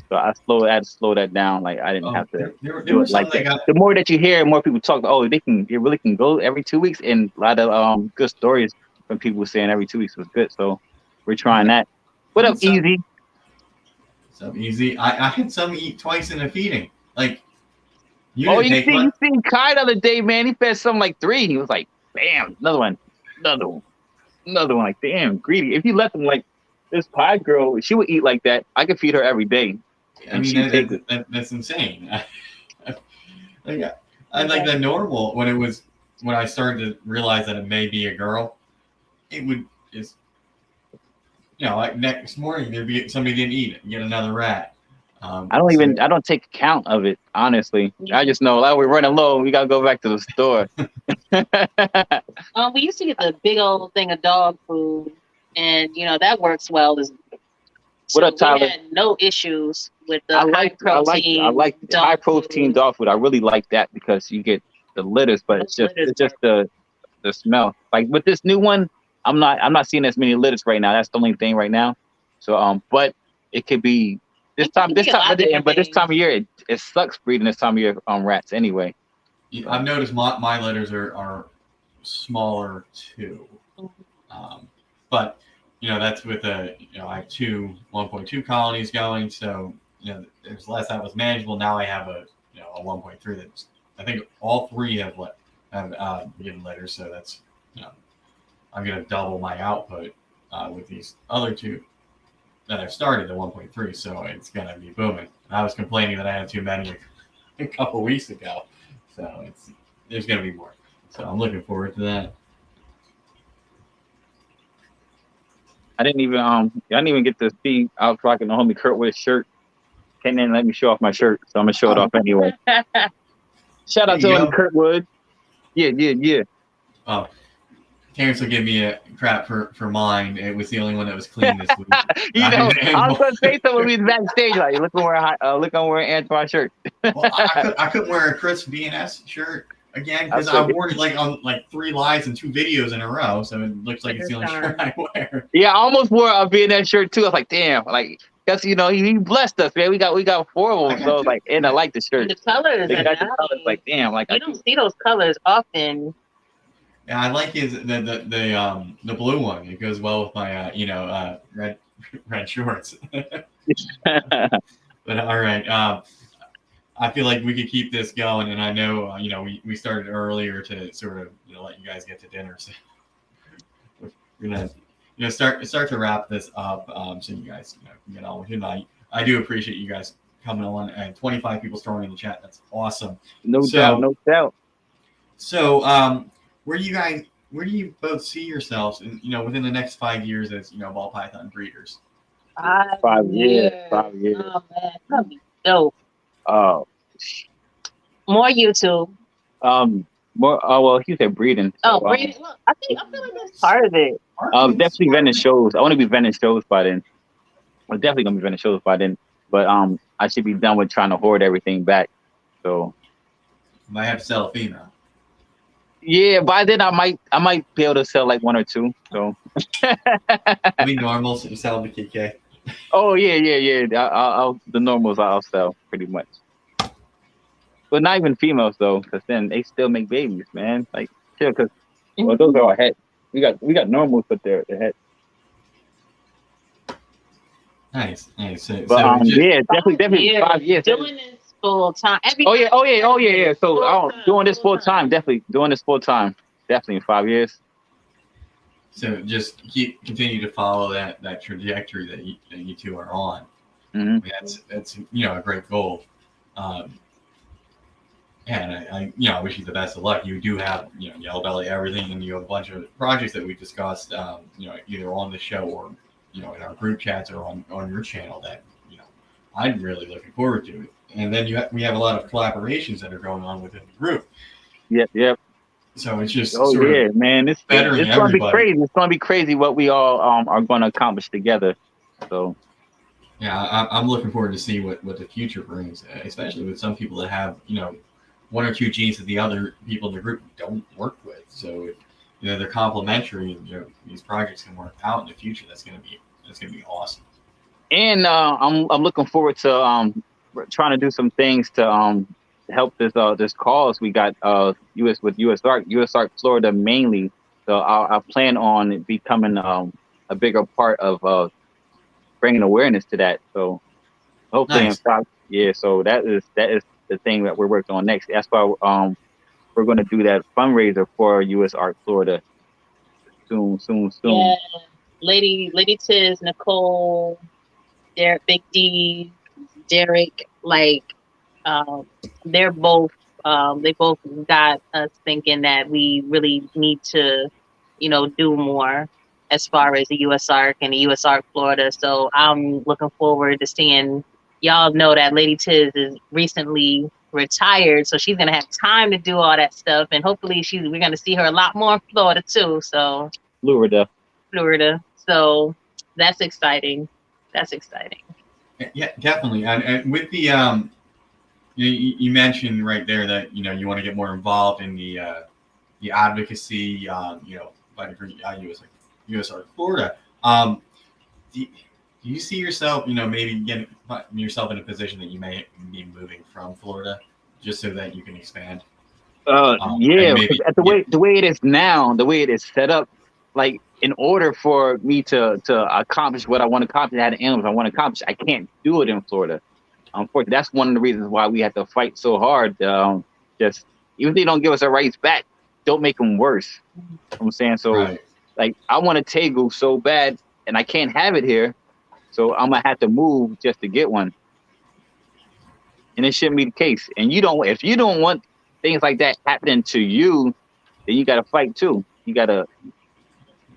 Speaker 3: So I had to slow that down. Like I didn't have to do it like that. The more that you hear, more people talk. It really can go every 2 weeks, and a lot of good stories from people saying every 2 weeks was good. So we're trying that. What up, Easy?
Speaker 2: Some Easy. I had some eat twice in a feeding. Like
Speaker 3: you seen Kai the other day, man. He fed something like 3. He was like, bam, another one. Like, damn, greedy. If you let them, like, this pie girl, she would eat like that. I could feed her every day.
Speaker 2: I mean, that's insane. I like the normal, when I started to realize that it may be a girl, like next morning, there'd be somebody didn't eat it, get another rat. I
Speaker 3: don't take account of it, honestly. I just know we're running low. We got to go back to the store.
Speaker 4: We used to get the big old thing of dog food, and that works well.
Speaker 3: What up, Tyler?
Speaker 4: We had no issues with the high protein.
Speaker 3: I like the high protein dog food. I really like that because you get the litters, but it's just the smell. Like with this new one, I'm not seeing as many litters right now. That's the only thing right now. So but it could be this time of year it sucks breeding this time of year on rats anyway.
Speaker 2: I've noticed my litters are smaller too. But that's with I have 2 1.2 colonies going, so there's less that was manageable. Now I have a 1.3 that's, I think all 3 have given litters, so that's I'm gonna double my output with these other 2 that I've started, the 1.3, so it's gonna be booming. I was complaining that I had too many a couple weeks ago, so there's gonna be more. So I'm looking forward to that.
Speaker 3: I didn't even get to see. I was rocking the homie Kurtwood's shirt. Can't even let me show off my shirt, so I'm gonna show it off anyway. Shout out to Kurtwood. Yeah.
Speaker 2: Oh, Terrence will give me a crap for mine. It was the only one that was clean this week.
Speaker 3: I was gonna say something when we was backstage. Like, look, I'm wearing Antoine's shirt.
Speaker 2: Well, I couldn't wear a Chris BNS shirt again because I wore it on 3 lives and 2 videos in a row, so it looks like it's the only shirt I wear.
Speaker 3: Yeah, I almost wore a BNS shirt too. I was like, damn, like that's he blessed us, man. We got 4 of them, so like, and I like the shirt.
Speaker 4: And the colors,
Speaker 3: like damn, like
Speaker 4: you don't see those colors often.
Speaker 2: Yeah, I like the blue one. It goes well with my red shorts. But all right, I feel like we could keep this going, and I know we started earlier to sort of let you guys get to dinner, so we're gonna start to wrap this up, so you guys can get on with your night. I do appreciate you guys coming on, and 25 people storming in the chat. That's awesome.
Speaker 3: No doubt.
Speaker 2: So where do you both see yourselves in, within the next 5 years as ball python breeders?
Speaker 3: 5 years. 5 years.
Speaker 4: Oh man, that'd be dope.
Speaker 3: Oh.
Speaker 4: More YouTube.
Speaker 3: More. Oh well, he said breeding. So,
Speaker 4: breeding. Look, I feel like that's part of it.
Speaker 3: Definitely vending shows. I want to be vending shows by then. I'm definitely gonna be vending shows by then. But I should be done with trying to hoard everything back. So.
Speaker 2: Might have to sell a female.
Speaker 3: Yeah, by then I might be able to sell like 1 or 2. So.
Speaker 2: I mean normals, you sell the KK.
Speaker 3: Oh yeah. I'll the normals I'll sell pretty much. But not even females though, because then they still make babies, man. Like chill, because those are our head. We got normals, but they're head.
Speaker 2: Nice.
Speaker 3: But yeah, definitely 5 years.
Speaker 4: Doing this full time.
Speaker 3: Oh yeah. So doing this full time, definitely doing this full time, definitely in 5 years.
Speaker 2: So just continue to follow that trajectory that you two are on.
Speaker 3: Mm-hmm.
Speaker 2: That's a great goal. And I wish you the best of luck. You do have Yellow Belly everything, and you have a bunch of projects that we discussed either on the show or in our group chats or on your channel that I'm really looking forward to it. And then we have a lot of collaborations that are going on within the group.
Speaker 3: Yep.
Speaker 2: So it's just
Speaker 3: man, it's gonna be crazy. It's gonna be crazy what we all are gonna accomplish together. So
Speaker 2: yeah, I'm looking forward to see what the future brings, especially with some people that have one or two genes that the other people in the group don't work with. So they're complementary, and these projects can work out in the future. That's gonna be awesome.
Speaker 3: And I'm looking forward to trying to do some things to help this cause. We got US Arc Florida mainly. So I plan on becoming a bigger part of bringing awareness to that. So hopefully,
Speaker 2: nice.
Speaker 3: So that is the thing that we're working on next. That's why we're going to do that fundraiser for US Arc Florida soon.
Speaker 4: Yeah, Lady Tiz, Nicole, Derek, Big D, Derek, they're both. They both got us thinking that we really need to, do more as far as the US Arc and the US Arc Florida. So I'm looking forward to seeing. Y'all know that Lady Tiz is recently retired, so she's gonna have time to do all that stuff, and hopefully we're gonna see her a lot more in Florida too. So Florida. So that's exciting.
Speaker 2: Yeah, definitely. And with the you mentioned right there that you want to get more involved in the advocacy, fighting for US Arc Florida. Do you see yourself, maybe getting yourself in a position that you may be moving from Florida just so that you can expand?
Speaker 3: The way it is now, the way it is set up, like in order for me to accomplish what I want to accomplish, I had animals I want to accomplish, I can't do it in Florida. Unfortunately, that's one of the reasons why we have to fight so hard. Just even if they don't give us our rights back, don't make them worse. You know what I'm saying? So,
Speaker 2: right.
Speaker 3: Like, I want a Tegu so bad, and I can't have it here. So I'm gonna have to move just to get one, and it shouldn't be the case. And if you don't want things like that happening to you, then you gotta fight too. You gotta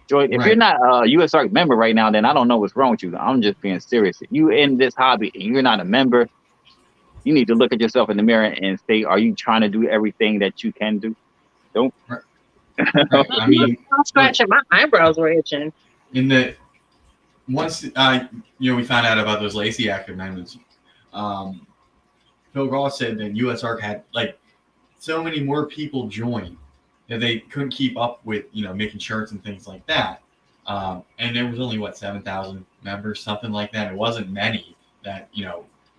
Speaker 3: join. If you're not a US Arc member right now, then I don't know what's wrong with you. I'm just being serious. If you in this hobby and you're not a member, you need to look at yourself in the mirror and say, are you trying to do everything that you can do? Don't.
Speaker 2: Right. I mean,
Speaker 4: I'm scratching my eyebrows were itching.
Speaker 2: Once we found out about those Lacey Act amendments, Phil Ross said that US Arc had so many more people join that they couldn't keep up with making shirts and things like that. And there was only 7,000 members, something like that. It wasn't many that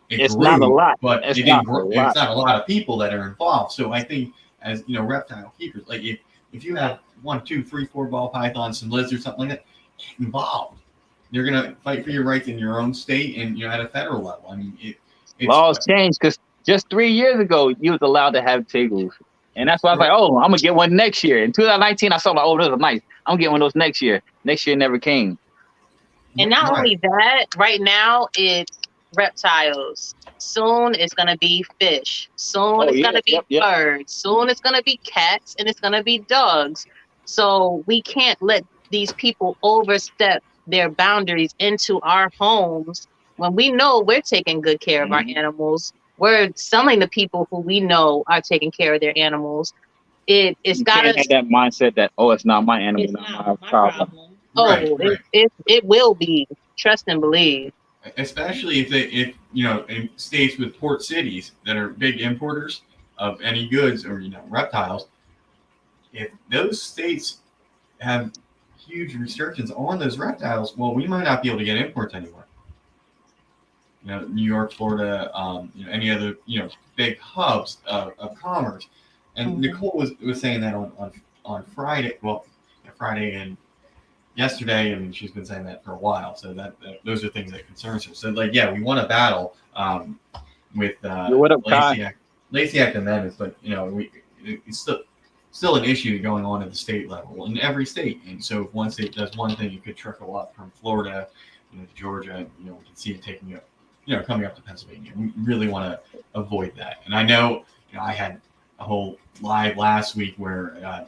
Speaker 3: it's grew, not a lot,
Speaker 2: but it didn't grow. It's not a lot of people that are involved. So I think as reptile keepers, if you have 1, 2, 3, 4 ball pythons, some lizards, something like that, get involved. You're gonna fight for your rights in your own state and at a federal level. I mean,
Speaker 3: laws changed because just 3 years ago you was allowed to have tegus, and that's why I was like, oh, I'm gonna get one next year. In 2019, I saw those are nice. I'm getting one of those next year. Next year never came.
Speaker 4: And not only that, right now it's reptiles. Soon it's gonna be fish. Soon it's gonna be birds. Soon it's gonna be cats, and it's gonna be dogs. So we can't let these people overstep their boundaries into our homes when we know we're taking good care of our animals. We're selling to people who we know are taking care of their animals. It's got to
Speaker 3: have that mindset that it's not my animal, it's not my problem.
Speaker 4: It will be. Trust and believe.
Speaker 2: Especially if in states with port cities that are big importers of any goods or reptiles, if those states have huge restrictions on those reptiles, well, we might not be able to get imports anymore. New York, Florida, any other big hubs of commerce. And Nicole was saying that on Friday. Well, Friday and yesterday, and she's been saying that for a while. So that those are things that concerns her. So we want to battle with
Speaker 3: what up,
Speaker 2: Lacey Act amendments, but it's still still an issue going on at the state level in every state. And so if one state does one thing, it could trickle up from Florida, to Georgia. We can see it taking up, coming up to Pennsylvania. We really want to avoid that. And I know, I had a whole live last week where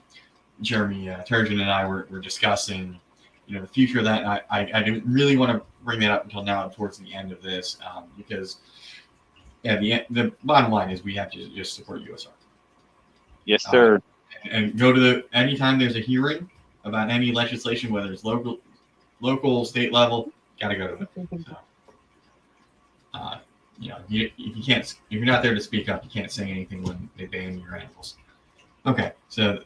Speaker 2: Jeremy Turgeon and I were discussing, the future of that. And I didn't really want to bring that up until now towards the end of this, because the bottom line is we have to just support USR.
Speaker 3: Yes, sir.
Speaker 2: And go to anytime there's a hearing about any legislation, whether it's local, state level, gotta go to it. So, if you can't, if you're not there to speak up, you can't say anything when they ban your animals. Okay, so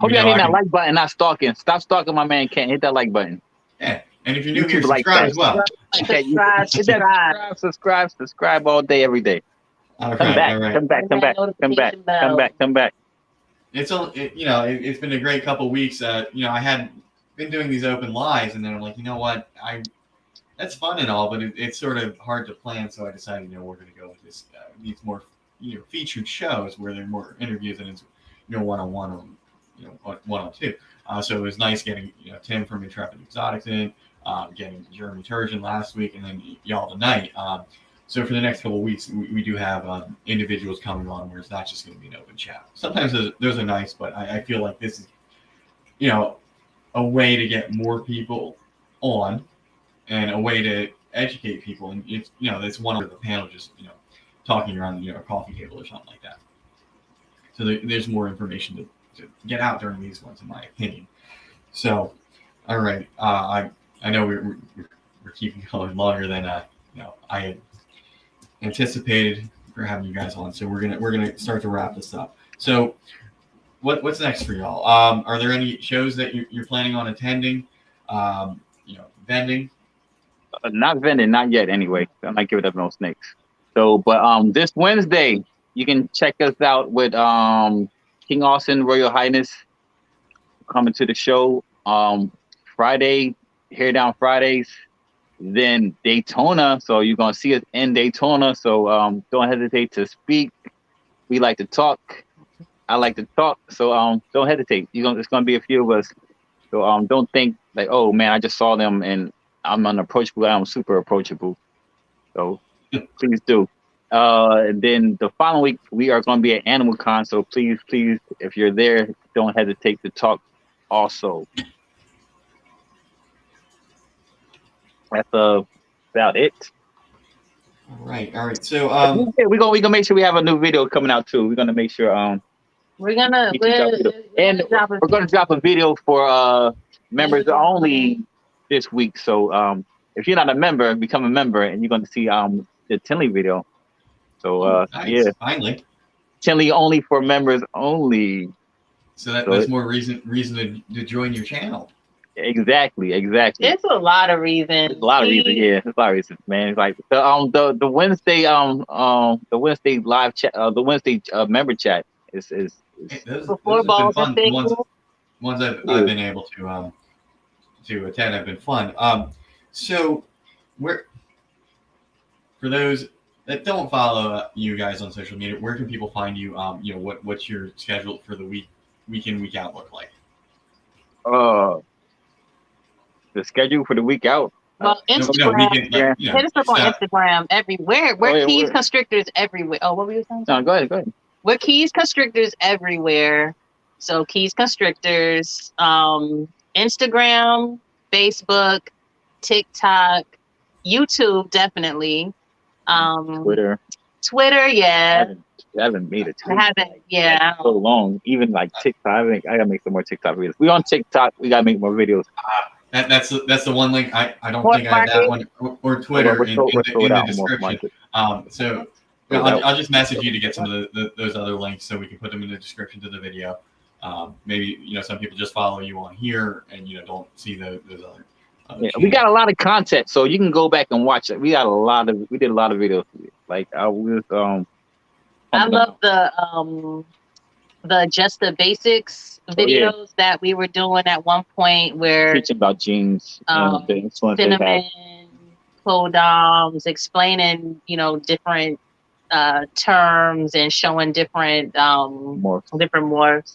Speaker 3: hope y'all hitting that like button, not stalking. Stop stalking my man. Can't hit that like button.
Speaker 2: Yeah, and if you're new here, subscribe as well.
Speaker 3: Subscribe all day, every day.
Speaker 2: Okay,
Speaker 3: come back,
Speaker 2: all right.
Speaker 3: come back.
Speaker 2: It's been a great couple weeks. I had been doing these open lives, and then I'm like, you know what, that's fun and all, but it's sort of hard to plan. So I decided, we're going to go with this. These more, featured shows where there are more interviews and it's, one-on-one or, one-on-two. So it was nice getting, Tim from Intrepid Exotics in, getting Jeremy Turgeon last week, and then y'all tonight. So for the next couple of weeks, we do have individuals coming on where it's not just going to be an open chat. Sometimes those are nice, but I feel like this is, a way to get more people on and a way to educate people. And it's, it's one of the panel just, talking around, a coffee table or something like that. So there's more information to get out during these ones, in my opinion. So, all right. I know we're keeping going longer than I had anticipated for having you guys on. So we're gonna start to wrap this up. So what's next for y'all? Are there any shows that you're planning on attending? Vending?
Speaker 3: Not vending, not yet. Anyway, I'm not giving up no snakes. So, but this Wednesday you can check us out with King Austin, Royal Highness, coming to the show. Friday, Hair Down Fridays. Then Daytona, so you're gonna see us in Daytona. So don't hesitate to speak. We like to talk. I like to talk. So don't hesitate. It's gonna be a few of us. So don't think like, oh man, I just saw them and I'm unapproachable. I'm super approachable. So please do. And then the following week we are gonna be at Animal Con. So please, if you're there, don't hesitate to talk also. That's about it.
Speaker 2: All right. So
Speaker 3: we're gonna make sure we have a new video coming out too. We're gonna make sure
Speaker 4: we're gonna
Speaker 3: drop a video for members only this week. So if you're not a member, become a member, and you're gonna see the Tinley video. So
Speaker 2: nice.
Speaker 3: Yeah,
Speaker 2: finally,
Speaker 3: Tinley only for members only.
Speaker 2: So that's more reason to join your channel.
Speaker 3: Exactly.
Speaker 4: It's a lot of reasons.
Speaker 3: It's a lot of reasons, man. It's like the Wednesday the Wednesday live chat, the Wednesday member chat is
Speaker 4: before balls and things.
Speaker 2: Ones I've been able to attend have been fun. So for those that don't follow you guys on social media, where can people find you? What's your schedule for the week in, week out look like?
Speaker 3: The schedule for the week out.
Speaker 4: Well, Instagram. Hit us up on Instagram everywhere. We're Keys Constrictors everywhere. Oh, what were you saying?
Speaker 3: No, go ahead.
Speaker 4: We're Keys Constrictors everywhere. So Keys Constrictors, Instagram, Facebook, TikTok, YouTube, definitely. Twitter, yeah.
Speaker 3: I haven't made it.
Speaker 4: So
Speaker 3: long. Even like TikTok, I gotta make some more TikTok videos. We on TikTok. We gotta make more videos.
Speaker 2: That's the one link. I don't think I have that one or Twitter in the description. So I'll just message you to get some of those other links so we can put them in the description to the video. Maybe some people just follow you on here and don't see those other.
Speaker 3: We got a lot of content, so you can go back and watch it. We did a lot of videos. Like I was
Speaker 4: I love the Just the Basics videos that we were doing at one point, where
Speaker 3: teaching about genes,
Speaker 4: cinnamon, codoms, explaining different terms and showing different morphs.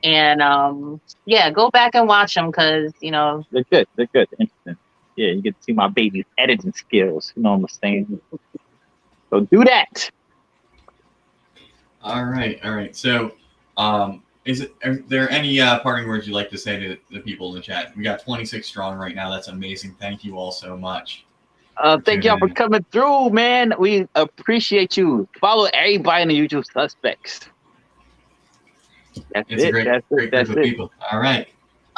Speaker 4: And yeah, go back and watch them because
Speaker 3: They're good. They're good. Interesting. Yeah, you get to see my baby's editing skills. You know what I'm saying? So do that.
Speaker 2: All right. So, are there any parting words you'd like to say to the people in the chat? We got 26 strong right now. That's amazing. Thank you all so much.
Speaker 3: Thank y'all for coming through, man. We appreciate you. Follow everybody in the usual suspects. That's
Speaker 2: It's
Speaker 3: it.
Speaker 2: a great group of people. All right.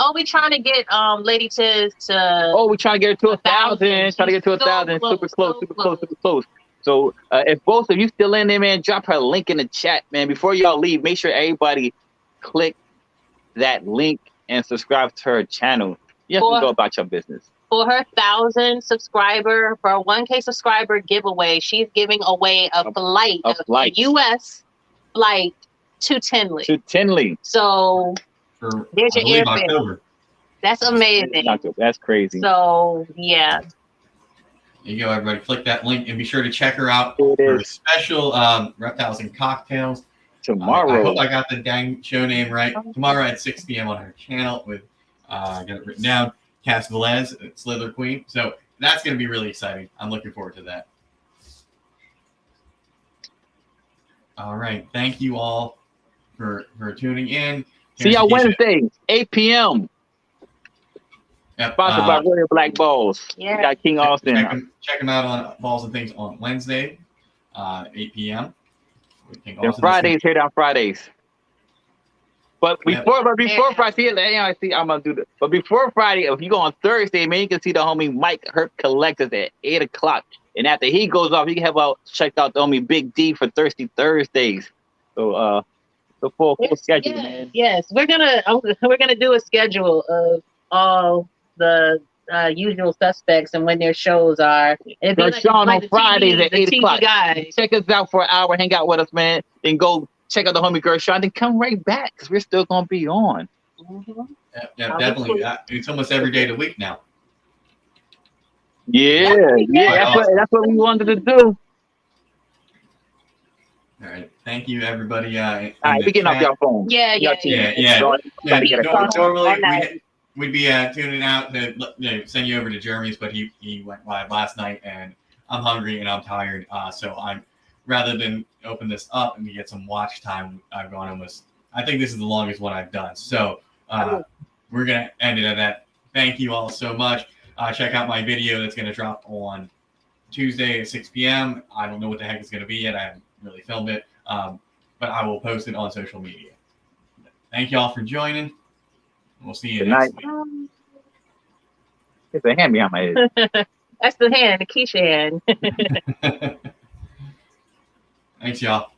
Speaker 4: Oh, we trying to get Lady Tiz to.
Speaker 3: Oh, we're trying to get her to 1,000. Trying to get to 1,000. Super close. So if both of you still in there, man, drop her link in the chat, man. Before y'all leave, make sure everybody click that link and subscribe to her channel. You have to go about your business.
Speaker 4: For her 1,000 subscriber, for a 1K subscriber giveaway, she's giving away a flight, a U.S. flight to Tinley. So there's your airfare.
Speaker 2: October.
Speaker 4: That's amazing.
Speaker 3: That's crazy.
Speaker 4: So yeah.
Speaker 2: There you go, everybody. Click that link and be sure to check her out for a special Reptiles and Cocktails
Speaker 3: tomorrow.
Speaker 2: I hope I got the dang show name right. Tomorrow at 6 p.m. on her channel with I got it written down. Cass Velez, Slither Queen. So that's going to be really exciting. I'm looking forward to that. All right. Thank you all for tuning in.
Speaker 3: See y'all Wednesday, 8 p.m.
Speaker 2: Yep.
Speaker 3: Sponsored by Royal Black Balls.
Speaker 4: Yeah.
Speaker 3: We got King Austin.
Speaker 2: Check them out on Balls and Things on Wednesday, 8 p.m.
Speaker 3: And Fridays, here on Fridays. But before Friday, I'm gonna do this. But before Friday, if you go on Thursday, man, you can see the homie Mike Herb Collectors at 8 o'clock. And after he goes off, you can check out the homie Big D for Thirsty Thursdays. So the full schedule, man.
Speaker 4: Yes, we're gonna do a schedule of all the usual suspects and when their shows are.
Speaker 3: Sean on Fridays at 8 o'clock.
Speaker 4: Guys.
Speaker 3: Check us out for an hour, hang out with us, man. Then go check out the homie Gershon, then come right back because we're still gonna be on.
Speaker 4: Mm-hmm.
Speaker 2: Yeah, definitely. It's almost every day of the week now.
Speaker 3: Yeah. That's what we wanted to do.
Speaker 2: All right, thank you, everybody.
Speaker 3: All right, we getting off y'all phones.
Speaker 4: Yeah.
Speaker 2: Normally, we'd be tuning out to send you over to Jeremy's, but he went live last night, and I'm hungry and I'm tired. So I'm rather than open this up and we get some watch time, I've gone almost. I think this is the longest one I've done. So we're gonna end it at that. Thank you all so much. Check out my video that's gonna drop on Tuesday at 6 p.m. I don't know what the heck it's gonna be yet. I haven't really filmed it, but I will post it on social media. Thank you all for joining. We'll see you next week.
Speaker 3: It's a hand behind my head.
Speaker 4: That's the hand, the Keisha hand.
Speaker 2: Thanks, y'all.